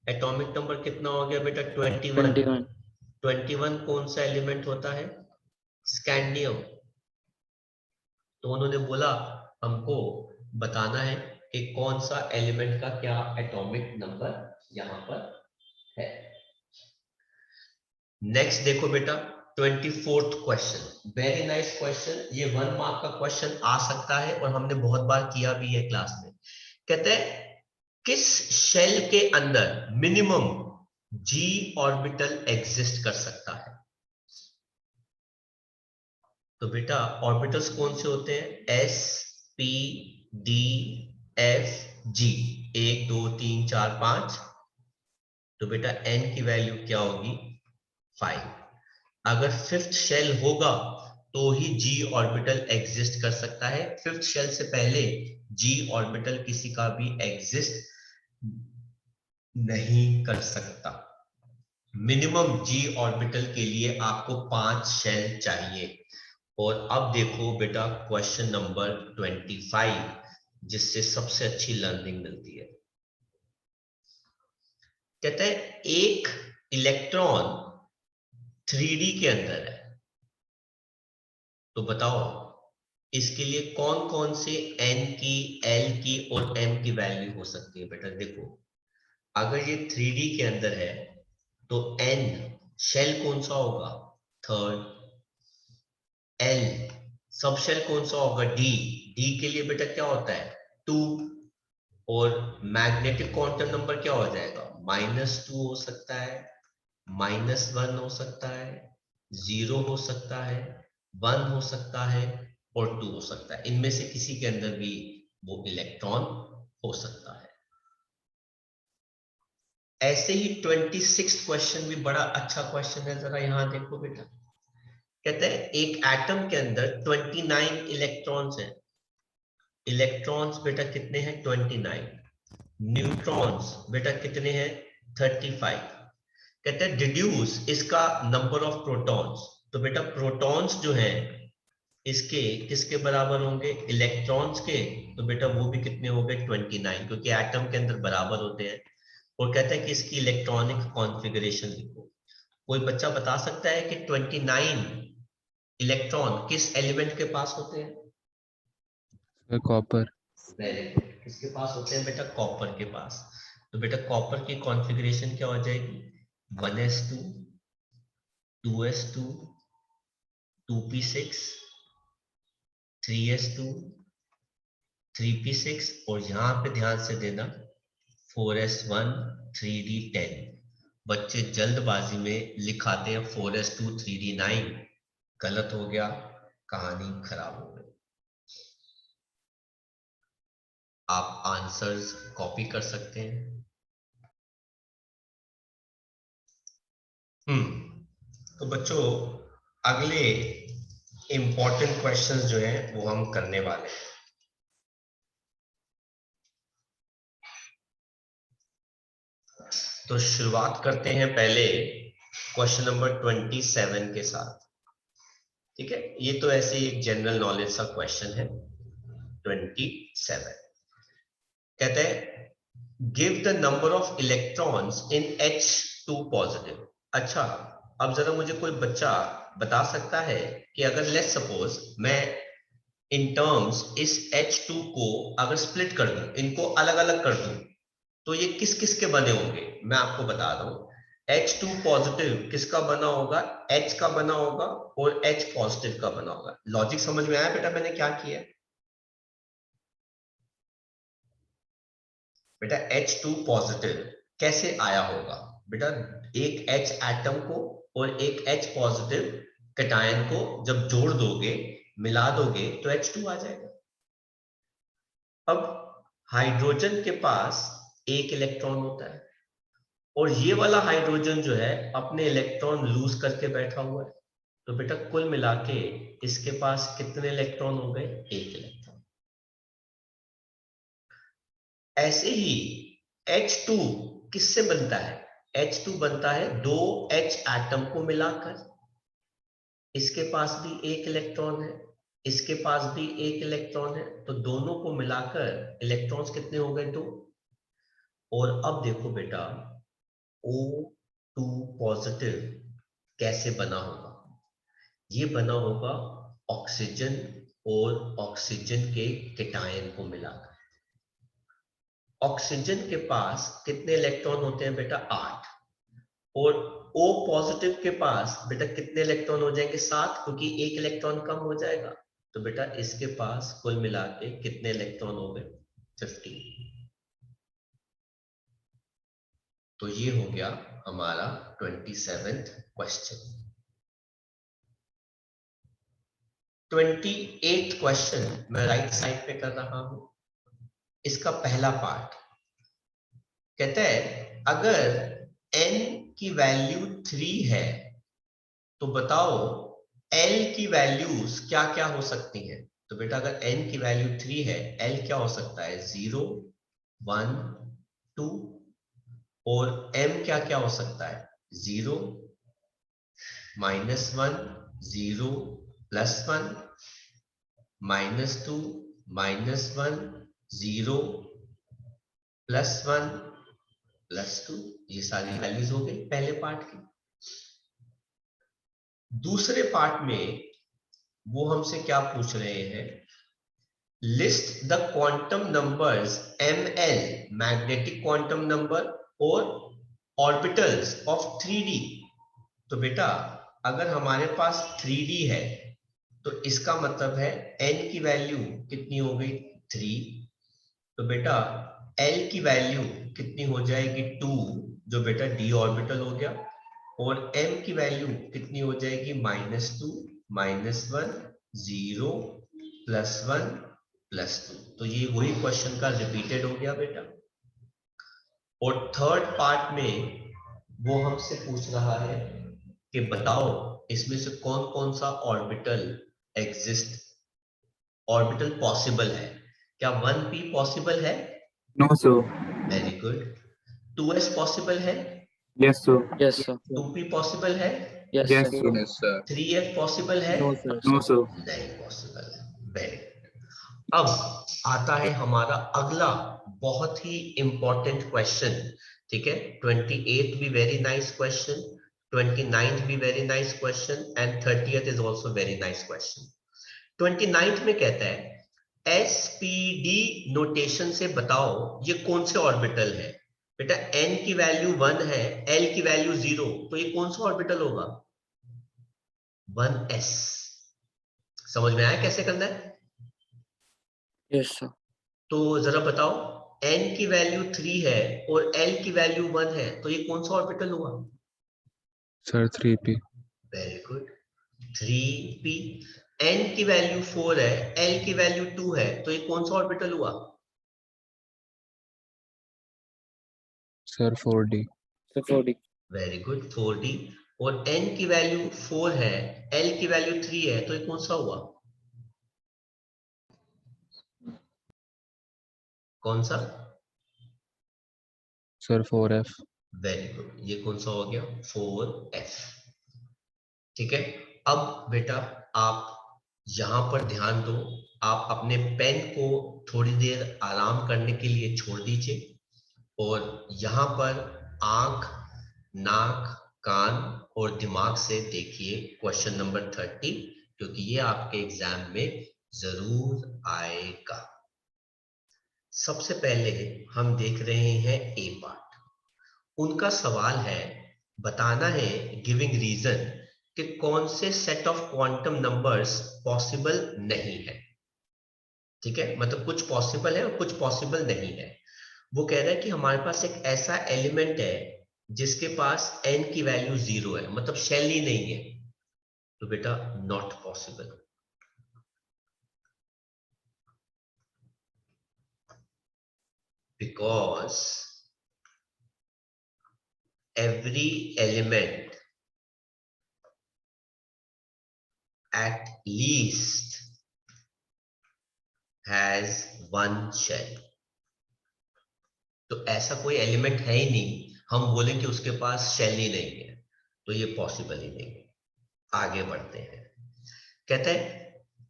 एटॉमिक नंबर कितना हो गया बेटा 21। 21। 21 कौन सा एलिमेंट होता है स्कैंडियम। तो उन्होंने बोला हमको बताना है कि कौन सा एलिमेंट का क्या एटॉमिक नंबर यहां पर है। नेक्स्ट देखो बेटा 24th question, very nice question. ये 1 मार्क का क्वेश्चन आ सकता है और हमने बहुत बार किया भी है क्लास में। कहते हैं किस शेल के अंदर मिनिमम g ऑर्बिटल एग्जिस्ट कर सकता है। तो बेटा ऑर्बिटल्स कौन से होते हैं s p d f g 1 2 3 4 5। तो बेटा n की वैल्यू क्या होगी 5। अगर फिफ्थ शेल होगा तो ही g ऑर्बिटल एग्जिस्ट कर सकता है। फिफ्थ शेल से पहले g ऑर्बिटल किसी का भी एग्जिस्ट नहीं कर सकता। मिनिमम g ऑर्बिटल के लिए आपको 5 शेल चाहिए। और अब देखो बेटा क्वेश्चन नंबर 25 जिससे सबसे अच्छी लर्निंग मिलती है। कहते हैं एक इलेक्ट्रॉन 3D के अंदर है, तो बताओ इसके लिए कौन कौन से n की l की और m की वैल्यू हो सकती है। बेटा देखो अगर ये 3D के अंदर है तो n शेल कौन सा होगा थर्ड, l सब शेल कौन सा होगा d के लिए बेटा क्या होता है 2, और मैग्नेटिक क्वांटम नंबर क्या हो जाएगा -2 हो सकता है, -1 हो सकता है, 0 हो सकता है, 1 हो सकता है और 2 हो सकता है। इनमें से किसी के अंदर भी वो इलेक्ट्रॉन हो सकता है। ऐसे ही 26 क्वेश्चन भी बड़ा अच्छा क्वेश्चन है, जरा यहां देखो बेटा। कहते हैं एक एटम के अंदर 29 इलेक्ट्रॉन्स हैं। इलेक्ट्रॉन्स बेटा कितने हैं? 29। न्यूट्रॉन्स बेटा कितने हैं? 35। कहते हैं डिड्यूस इसका नंबर ऑफ प्रोटॉन्स। तो बेटा प्रोटॉन्स जो हैं इसके किसके बराबर होंगे? इलेक्ट्रॉन्स के। तो बेटा वो भी कितने हो गए? 29, क्योंकि एटम के अंदर बराबर होते हैं। और कहते हैं कि इसकी इलेक्ट्रॉनिक कॉन्फ़िगरेशन लिखो। कोई बच्चा बता सकता है कि 29 इलेक्ट्रॉन किस एलिमेंट के पास होते हैं? कॉपर। Very good. किसके पास होते हैं बेटा? कॉपर के पास। तो बेटा कॉपर की कॉन्फ़िगरेशन क्या हो जाएगी? 1s2 2s2 2p6 3s2 3p6 और यहां पे ध्यान से देना 4s1 3d10। बच्चे जल्दबाजी में लिखाते हैं 4s2 3d9, गलत हो गया, कहानी खराब हो गई। आप आंसर्स कॉपी कर सकते हैं। तो बच्चों अगले इंपॉर्टेंट क्वेश्चंस जो हैं वो हम करने वाले हैं। तो शुरुआत करते हैं पहले क्वेश्चन नंबर 27 के साथ। ठीक है, ये तो ऐसे एक जनरल नॉलेज का क्वेश्चन है। 27 कहते हैं give the number of electrons in H2 positive. अच्छा, अब जरा मुझे कोई बच्चा बता सकता है कि अगर लेट्स सपोज मैं इन टर्म्स इस H2 को अगर स्प्लिट कर दूं, इनको अलग अलग कर दूं, तो ये किस किस के बने होंगे? मैं आपको बता रहा हूं। H2 पॉजिटिव किसका बना होगा? H का बना होगा और H पॉजिटिव का बना होगा। लॉजिक समझ में आया बेटा मैंने क्या किया है? बेटा H2 पॉजिटिव कैसे आया होगा? बेटा एक H एटम को और एक H पॉजिटिव कैटायन को जब जोड़ दोगे, मिला दोगे, तो H2 आ जाएगा। अब हाइड्रोजन के पास एक इलेक्ट्रॉन होता है और ये वाला हाइड्रोजन जो है अपने इलेक्ट्रॉन लूज करके बैठा हुआ है। तो बेटा कुल मिला के इसके पास कितने इलेक्ट्रॉन हो गए? एक इलेक्ट्रॉन। ऐसे ही H2 किससे बनता है? H2 बनता है दो H एटम को मिलाकर। इसके पास भी एक इलेक्ट्रॉन है, इसके पास भी एक इलेक्ट्रॉन है, तो दोनों को मिलाकर इलेक्ट्रॉन्स कितने हो गए? दो। और अब देखो बेटा O2 पॉजिटिव कैसे बना होगा? ये बना होगा ऑक्सीजन और ऑक्सीजन के कैटायन को मिलाकर। ऑक्सीजन के पास कितने इलेक्ट्रॉन होते हैं बेटा? 8। और O पॉजिटिव के पास बेटा कितने इलेक्ट्रॉन हो जाएंगे? 7, क्योंकि एक इलेक्ट्रॉन कम हो जाएगा। तो बेटा इसके पास कुल मिला के कितने इलेक्ट्रॉन हो गए? 15। तो ये हो गया हमारा 27th क्वेश्चन। 28th क्वेश्चन मैं राइट साइड पे कर रहा हूं। इसका पहला पार्ट कहता है अगर n की वैल्यू 3 है तो बताओ L की वैल्यूज क्या क्या हो सकती हैं? तो बेटा अगर n की वैल्यू 3 है, L क्या हो सकता है? 0 1 2। और m क्या क्या हो सकता है? 0 -1 0 +1 -2 -1 0 +1 +2। ये सारी वैल्यूज हो गई पहले पार्ट की। दूसरे पार्ट में वो हमसे क्या पूछ रहे हैं? List the quantum numbers ml magnetic quantum number और ऑर्बिटल्स ऑफ 3D। तो बेटा अगर हमारे पास 3D है तो इसका मतलब है n की वैल्यू कितनी हो गई? 3। तो बेटा L की वैल्यू कितनी हो जाएगी? 2, जो बेटा d ऑर्बिटल हो गया। और m की वैल्यू कितनी हो जाएगी? -2 -1 0 +1 +2। तो ये वही क्वेश्चन का रिपीटेड हो गया बेटा। और थर्ड पार्ट में वो हमसे पूछ रहा है कि बताओ इसमें से कौन कौन सा ऑर्बिटल पॉसिबल है। क्या 1p पॉसिबल है? No, sir. Very good. 2s possible है? Yes, sir. Yes, sir. 2p possible है? Yes, Yes, sir. sir. Yes, sir. 3f possible है? No, sir. No, sir. नहीं पॉसिबल है। Very good. अब आता है हमारा अगला बहुत ही इंपॉर्टेंट क्वेश्चन। ठीक है, 28th भी वेरी नाइस क्वेश्चन, 29th भी very nice question and 30th is also very nice question. 29th में कहता है एसपीडी नोटेशन से बताओ ये कौन से ऑर्बिटल है। बेटा n की वैल्यू 1 है, l की वैल्यू 0, तो ये कौन सा ऑर्बिटल होगा? 1s। समझ में आया कैसे करना है? Yes, sir. तो जरा बताओ, n की वैल्यू 3 है और l की वैल्यू 1 है, तो ये कौन सा ऑर्बिटल हुआ? Sir, 3p. Very good, 3p। n की वैल्यू 4 है, l की वैल्यू 2 है, तो ये कौन सा ऑर्बिटल हुआ? Sir, 4d. So 4D. Very good, 4d। और n की वैल्यू 4 है, l की वैल्यू 3 है, तो ये कौन सा हुआ? कौन सा? Sir, 4f. वेरी गुड, ये कौन सा हो गया? 4f। ठीक है, अब बेटा आप यहां पर ध्यान दो, आप अपने पेन को थोड़ी देर आराम करने के लिए छोड़ दीजिए और यहां पर आंख, नाक, कान और दिमाग से देखिए क्वेश्चन नंबर 30, क्योंकि ये आपके एग्जाम में जरूर आएगा। सबसे पहले हम देख रहे हैं ए पार्ट। उनका सवाल है, बताना है गिविंग रीजन कि कौन से set of quantum numbers possible नहीं है। ठीक है, मतलब कुछ पॉसिबल है और कुछ पॉसिबल नहीं है। वो कह रहा है कि हमारे पास एक ऐसा एलिमेंट है जिसके पास n की वैल्यू 0 है, मतलब शेल ही नहीं है, तो बेटा not possible. Because every element at least has one shell। तो ऐसा कोई एलिमेंट है ही नहीं हम बोलें कि उसके पास शेल ही नहीं है, तो ये पॉसिबल ही नहीं है। आगे बढ़ते हैं, कहते हैं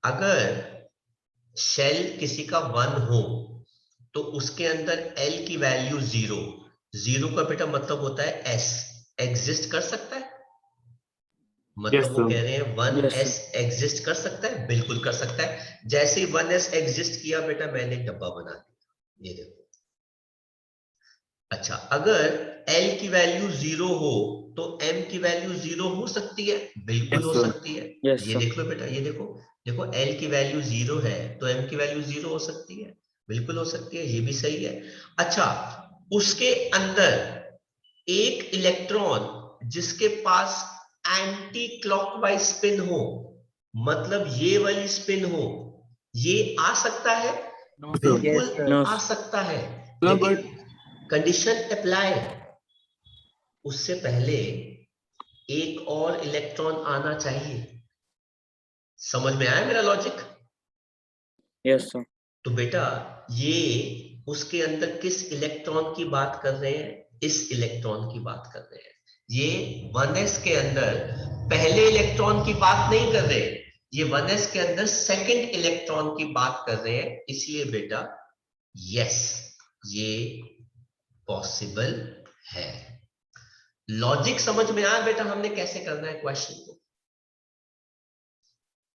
अगर शेल किसी का 1 हो तो उसके अंदर l की वैल्यू 0 का बेटा मतलब होता है s एग्जिस्ट कर सकता है। मतलब Yes, वो sir. कह रहे हैं 1s Yes, एग्जिस्ट कर सकता है, बिल्कुल कर सकता है। जैसे ही 1s एग्जिस्ट किया बेटा मैंने एक डब्बा बना दिया, ये देखो। अच्छा, अगर l की वैल्यू 0 हो तो m की वैल्यू 0 हो सकती है, बिल्कुल Yes, हो sir. सकती है। Yes, ये sir. देख लो बेटा, ये देखो, देखो l की वैल्यू 0 है तो m की वैल्यू 0 हो सकती है, बिल्कुल हो सकती है, ये भी सही है। अच्छा, उसके अंदर एक इलेक्ट्रॉन जिसके पास एंटी क्लॉकवाइज स्पिन हो, मतलब ये वाली स्पिन हो, ये आ सकता है, No, sir. बिल्कुल Yes, sir. No, आ sir. सकता है। No, लेकिन कंडीशन अप्लाई, उससे पहले एक और इलेक्ट्रॉन आना चाहिए। समझ में आया मेरा लॉजिक? Yes, sir. तो बेटा ये उसके अंदर किस इलेक्ट्रॉन की बात कर रहे हैं? इस इलेक्ट्रॉन की बात कर रहे हैं। ये 1s के अंदर पहले इलेक्ट्रॉन की बात नहीं कर रहे, ये 1s के अंदर सेकंड इलेक्ट्रॉन की बात कर रहे हैं, इसलिए बेटा यस ये पॉसिबल है। लॉजिक समझ में आया बेटा हमने कैसे करना है क्वेश्चन को?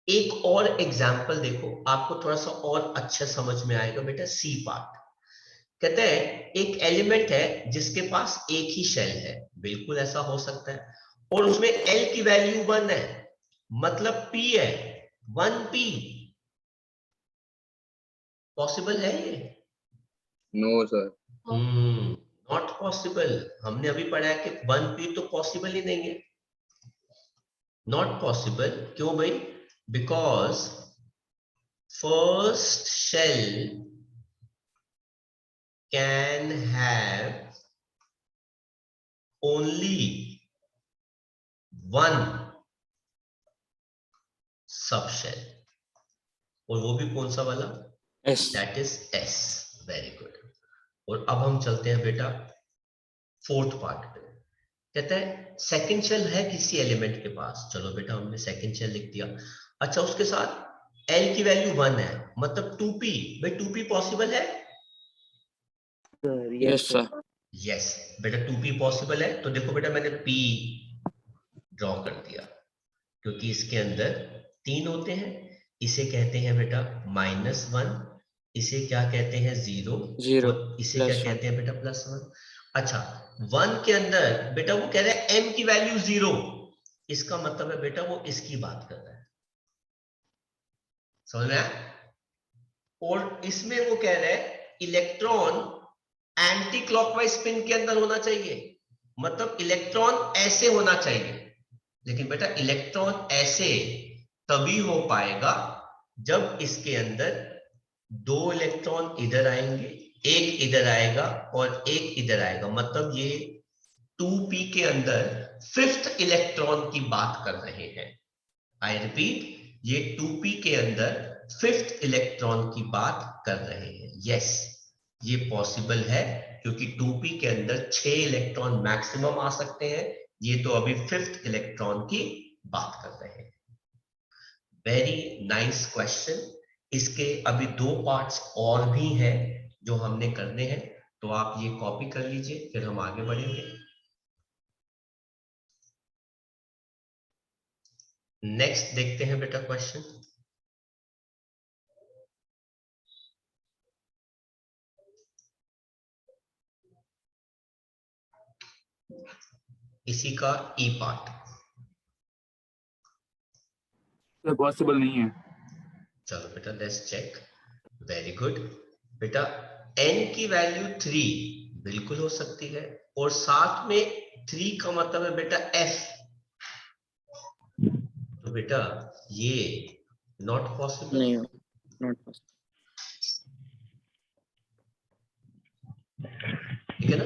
एक और एग्जांपल देखो, आपको थोड़ा सा और अच्छा समझ में आएगा बेटा। सी पार्ट कहते हैं एक एलिमेंट है जिसके पास एक ही शेल है, बिल्कुल ऐसा हो सकता है, और उसमें L की वैल्यू 1 है, मतलब P है, 1p। पॉसिबल है ये? No, sir. Not possible. हमने अभी पढ़ा है कि 1p तो पॉसिबल ही नहीं है, नॉट पॉसिबल। क्यों भाई? Because first shell can have only one subshell, और वो भी कौन सा वाला? S. That is S. Very good. और अब हम चलते हैं बेटा फोर्थ पार्ट पे। कहता है सेकंड शेल है किसी एलिमेंट के पास, चलो बेटा हमने सेकंड शेल लिख दिया। अच्छा, उसके साथ L की वैल्यू 1 है, मतलब 2p। भाई 2p पॉसिबल है? Yes, sir. यस बेटा 2p पॉसिबल है। तो देखो बेटा मैंने p ड्रॉ कर दिया, क्योंकि इसके अंदर 3 होते हैं। इसे कहते हैं बेटा -1, इसे क्या कहते हैं 0, 0, और इसे क्या +1. कहते हैं बेटा +1। अच्छा, 1 के अंदर बेटा वो कह रहा है m की वैल्यू 0, इसका मतलब है बेटा वो इसकी बात कर रहा है, समझ में आया? और इसमें वो कह रहा है इलेक्ट्रॉन एंटी क्लॉकवाइज स्पिन के अंदर होना चाहिए, मतलब इलेक्ट्रॉन ऐसे होना चाहिए। लेकिन बेटा इलेक्ट्रॉन ऐसे तभी हो पाएगा जब इसके अंदर 2 इलेक्ट्रॉन इधर आएंगे, एक इधर आएगा और एक इधर आएगा, मतलब ये 2p के अंदर 5th इलेक्ट्रॉन की बात कर रहे हैं। आई रिपीट, ये 2p के अंदर 5th इलेक्ट्रॉन की बात कर रहे हैं। यस, ये पॉसिबल है, क्योंकि 2p के अंदर 6 इलेक्ट्रॉन मैक्सिमम आ सकते हैं। ये तो अभी 5th इलेक्ट्रॉन की बात कर रहे हैं। Very nice question. इसके अभी 2 पार्ट्स और भी हैं जो हमने करने हैं, तो आप ये कॉपी कर लीजिए, फिर हम आगे बढ़ेंगे। नेक्स्ट देखते हैं बेटा क्वेश्चन। इसी का ई पार्ट सर पॉसिबल नहीं है। चलो बेटा लेट्स चेक। वेरी गुड बेटा, n की वैल्यू 3 बिल्कुल हो सकती है, और साथ में 3 का मतलब है बेटा f, तो बेटा ये नॉट पॉसिबल। नहीं, not possible. ठीक है ना,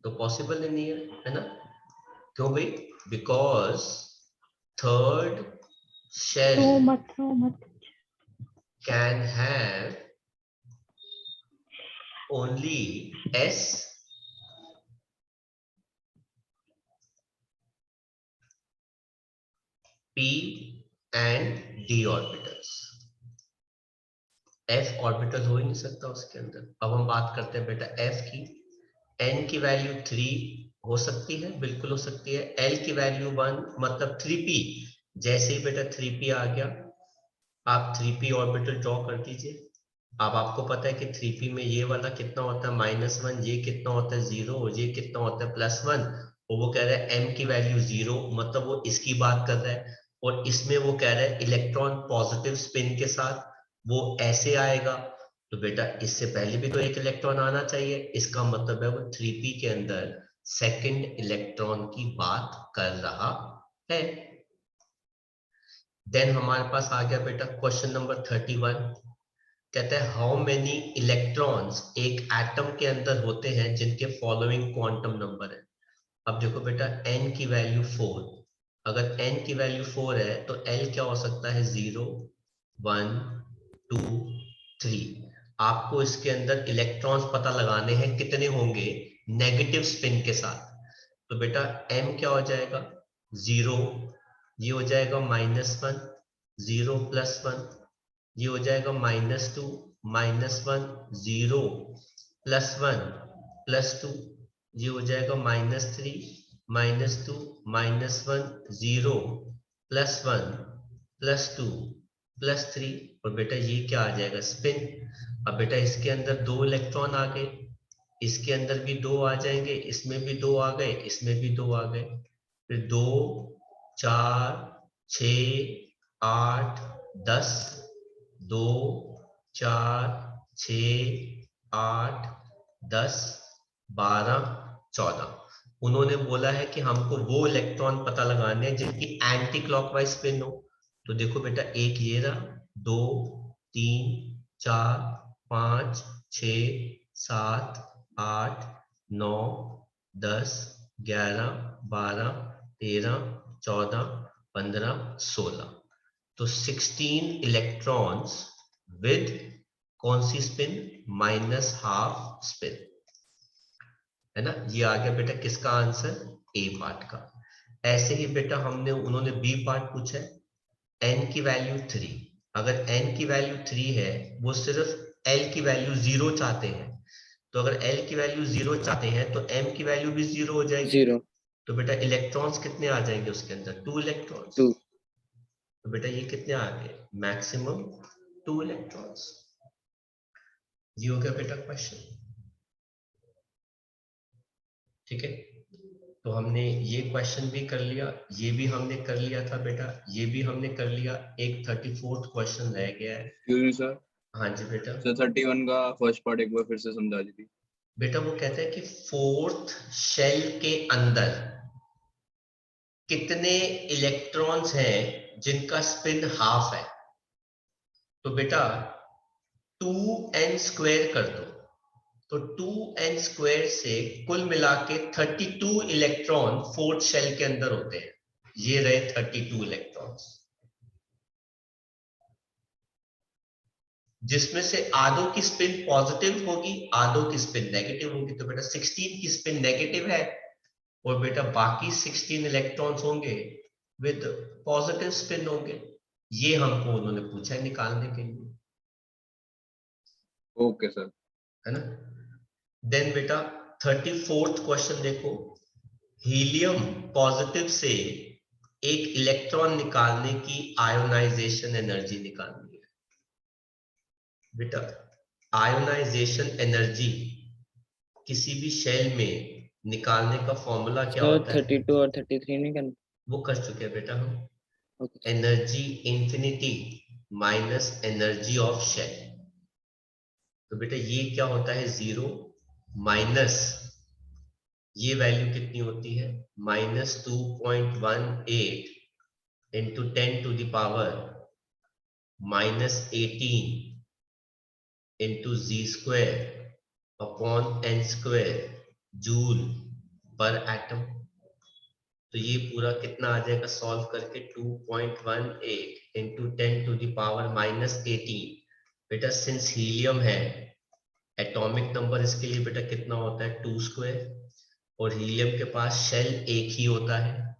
तो पॉसिबल नहीं है ना? क्यों भाई? Because third shell can have only s p and d orbitals। f orbital हो ही नहीं सकता उसके अंदर। अब हम बात करते हैं बेटा f की। n की वैल्यू 3 हो सकती है, बिल्कुल हो सकती है। l की वैल्यू 1, मतलब 3p। जैसे ही बेटा 3p आ गया, आप 3p ऑर्बिटल ड्रॉ कर दीजिए। अब आपको पता है कि 3p में ये वाला कितना होता है -1, ये कितना होता है 0, और ये कितना होता है +1। और वो कह रहा है m की वैल्यू 0, मतलब वो इसकी बात कर रहा है। और इसमें वो कह रहा है इलेक्ट्रॉन पॉजिटिव स्पिन के साथ वो ऐसे आएगा, तो बेटा इससे पहले भी तो एक इलेक्ट्रॉन आना चाहिए। इसका मतलब है वो 3p के अंदर सेकंड इलेक्ट्रॉन की बात कर रहा है। देन हमारे पास आ गया बेटा क्वेश्चन नंबर 31। कहते हैं हाउ मेनी इलेक्ट्रॉन्स एक एटम के अंदर होते हैं जिनके फॉलोइंग क्वांटम नंबर है। अब देखो बेटा n की वैल्यू 4, अगर n की वैल्यू 4 है तो l क्या हो सकता है 0, 1, 2, 3। आपको इसके अंदर इलेक्ट्रॉन्स पता लगाने हैं कितने होंगे नेगेटिव स्पिन के साथ। तो बेटा m क्या हो जाएगा 0, ये हो जाएगा -1, 0 + 1, ये हो जाएगा -2, -1, 0 + 1 + 2, ये हो जाएगा -3, -2, -1, 0 + 1 + 2 + 3, और बेटा ये क्या आ जाएगा स्पिन। अब बेटा इसके अंदर 2 इलेक्ट्रॉन आ गए, इसके अंदर भी 2 आ जाएंगे, इसमें भी 2 आ गए, इसमें भी 2 आ गए, फिर 2, 4, 6, 8, 10, 2, 4, 6, 8, 10, 12, 14। उन्होंने बोला है कि हमको वो इलेक्ट्रॉन पता लगाने हैं जिनकी एंटी क्लॉकवाइज स्पिन हो। तो देखो बेटा एक ये रहा, 2, 3, 4, 5, 6, 7, 8, 9, 10, 11, 12, 13, 14, 15, 16। तो 16 इलेक्ट्रॉन्स विद कौन सी स्पिन? -12 स्पिन, है ना। ये आ गया बेटा किसका आंसर? ए पार्ट का। ऐसे ही बेटा उन्होंने बी पार्ट पूछा है, n की वैल्यू 3। अगर n की वैल्यू 3 है, वो सिर्फ l की वैल्यू 0 चाहते हैं। तो अगर l की वैल्यू 0 चाहते हैं तो m की वैल्यू भी 0 हो जाएगी। 0 तो बेटा इलेक्ट्रॉन्स कितने आ जाएंगे उसके अंदर? 2 इलेक्ट्रॉन्स। 2 तो बेटा ये कितने आ गए? Maximum 2 electrons. ये हो गया बेटा क्वेश्चन, ठीक है। तो हमने ये क्वेश्चन भी कर लिया, ये भी हमने कर लिया था बेटा, ये भी हमने कर लिया। एक 34th क्वेश्चन रह गया है। एक्सक्यूज मी सर, हाँ जी बेटा। सर 31 का फर्स्ट पार्ट एक बार फिर से समझा दीजिए। बेटा वो कहते हैं कि 4th शेल के अंदर कितने इलेक्ट्रॉन्स हैं जिनका स्पिन हाफ है। तो बेटा 2n² कर दो, तो 2n² से कुल मिला के 32 इलेक्ट्रॉन 4th शेल के अंदर होते हैं। ये रहे 32 इलेक्ट्रॉन्स, जिसमें से आधों की स्पिन पॉजिटिव होगी, आधों की स्पिन नेगेटिव होगी। तो बेटा 16 की स्पिन नेगेटिव है और बेटा बाकी 16 इलेक्ट्रॉन्स होंगे विद पॉजिटिव स्पिन होंगे। ये हमको उन्होंने पूछा है निकालने के लिए, ओके सर। है ना। देन बेटा 34th क्वेश्चन देखो, हीलियम पॉजिटिव से एक इलेक्ट्रॉन निकालने की आयोनाइजेशन एनर्जी निकालनी है। बेटा आयोनाइजेशन एनर्जी किसी भी शेल में निकालने का फॉर्मूला क्या सर होता है? 32 और 33 नहीं करना? वो कर चुके हैं बेटा हम। Okay energy infinity minus energy of shell. तो बेटा ये क्या होता है? 0 माइनस ये वैल्यू कितनी होती है? -2.18 into 10⁻⁻18 into z² upon n² joule पर एटम। तो ये पूरा कितना आ जाएगा सॉल्व करके? 2.18 इंटू 10⁻⁻18। बेटा सिंस हीलियम है, एटॉमिक नंबर इसके लिए बेटा कितना होता है? 2²। और हीलियम के पास शेल एक ही होता है,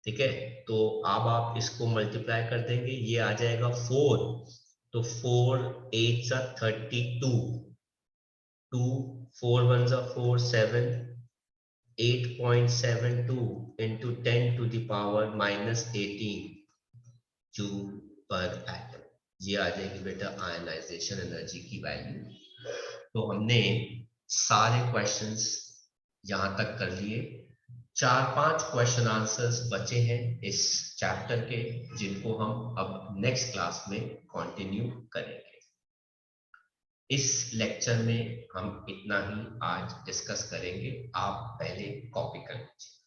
ठीक है। तो अब आप इसको मल्टीप्लाई कर देंगे, ये आ जाएगा 4। तो 4 8 32, 2 4 1 4 7, 8.72 इंटू 10⁻⁻18 जूल पर एटम। ये आ जाएगी बेटा आयनाइजेशन एनर्जी की वैल्यू। तो हमने सारे क्वेश्चंस यहां तक कर लिए। 4-5 क्वेश्चन आंसर्स बचे हैं इस चैप्टर के, जिनको हम अब नेक्स्ट क्लास में कंटिन्यू करेंगे। इस लेक्चर में हम इतना ही आज डिस्कस करेंगे। आप पहले कॉपी कर लीजिए।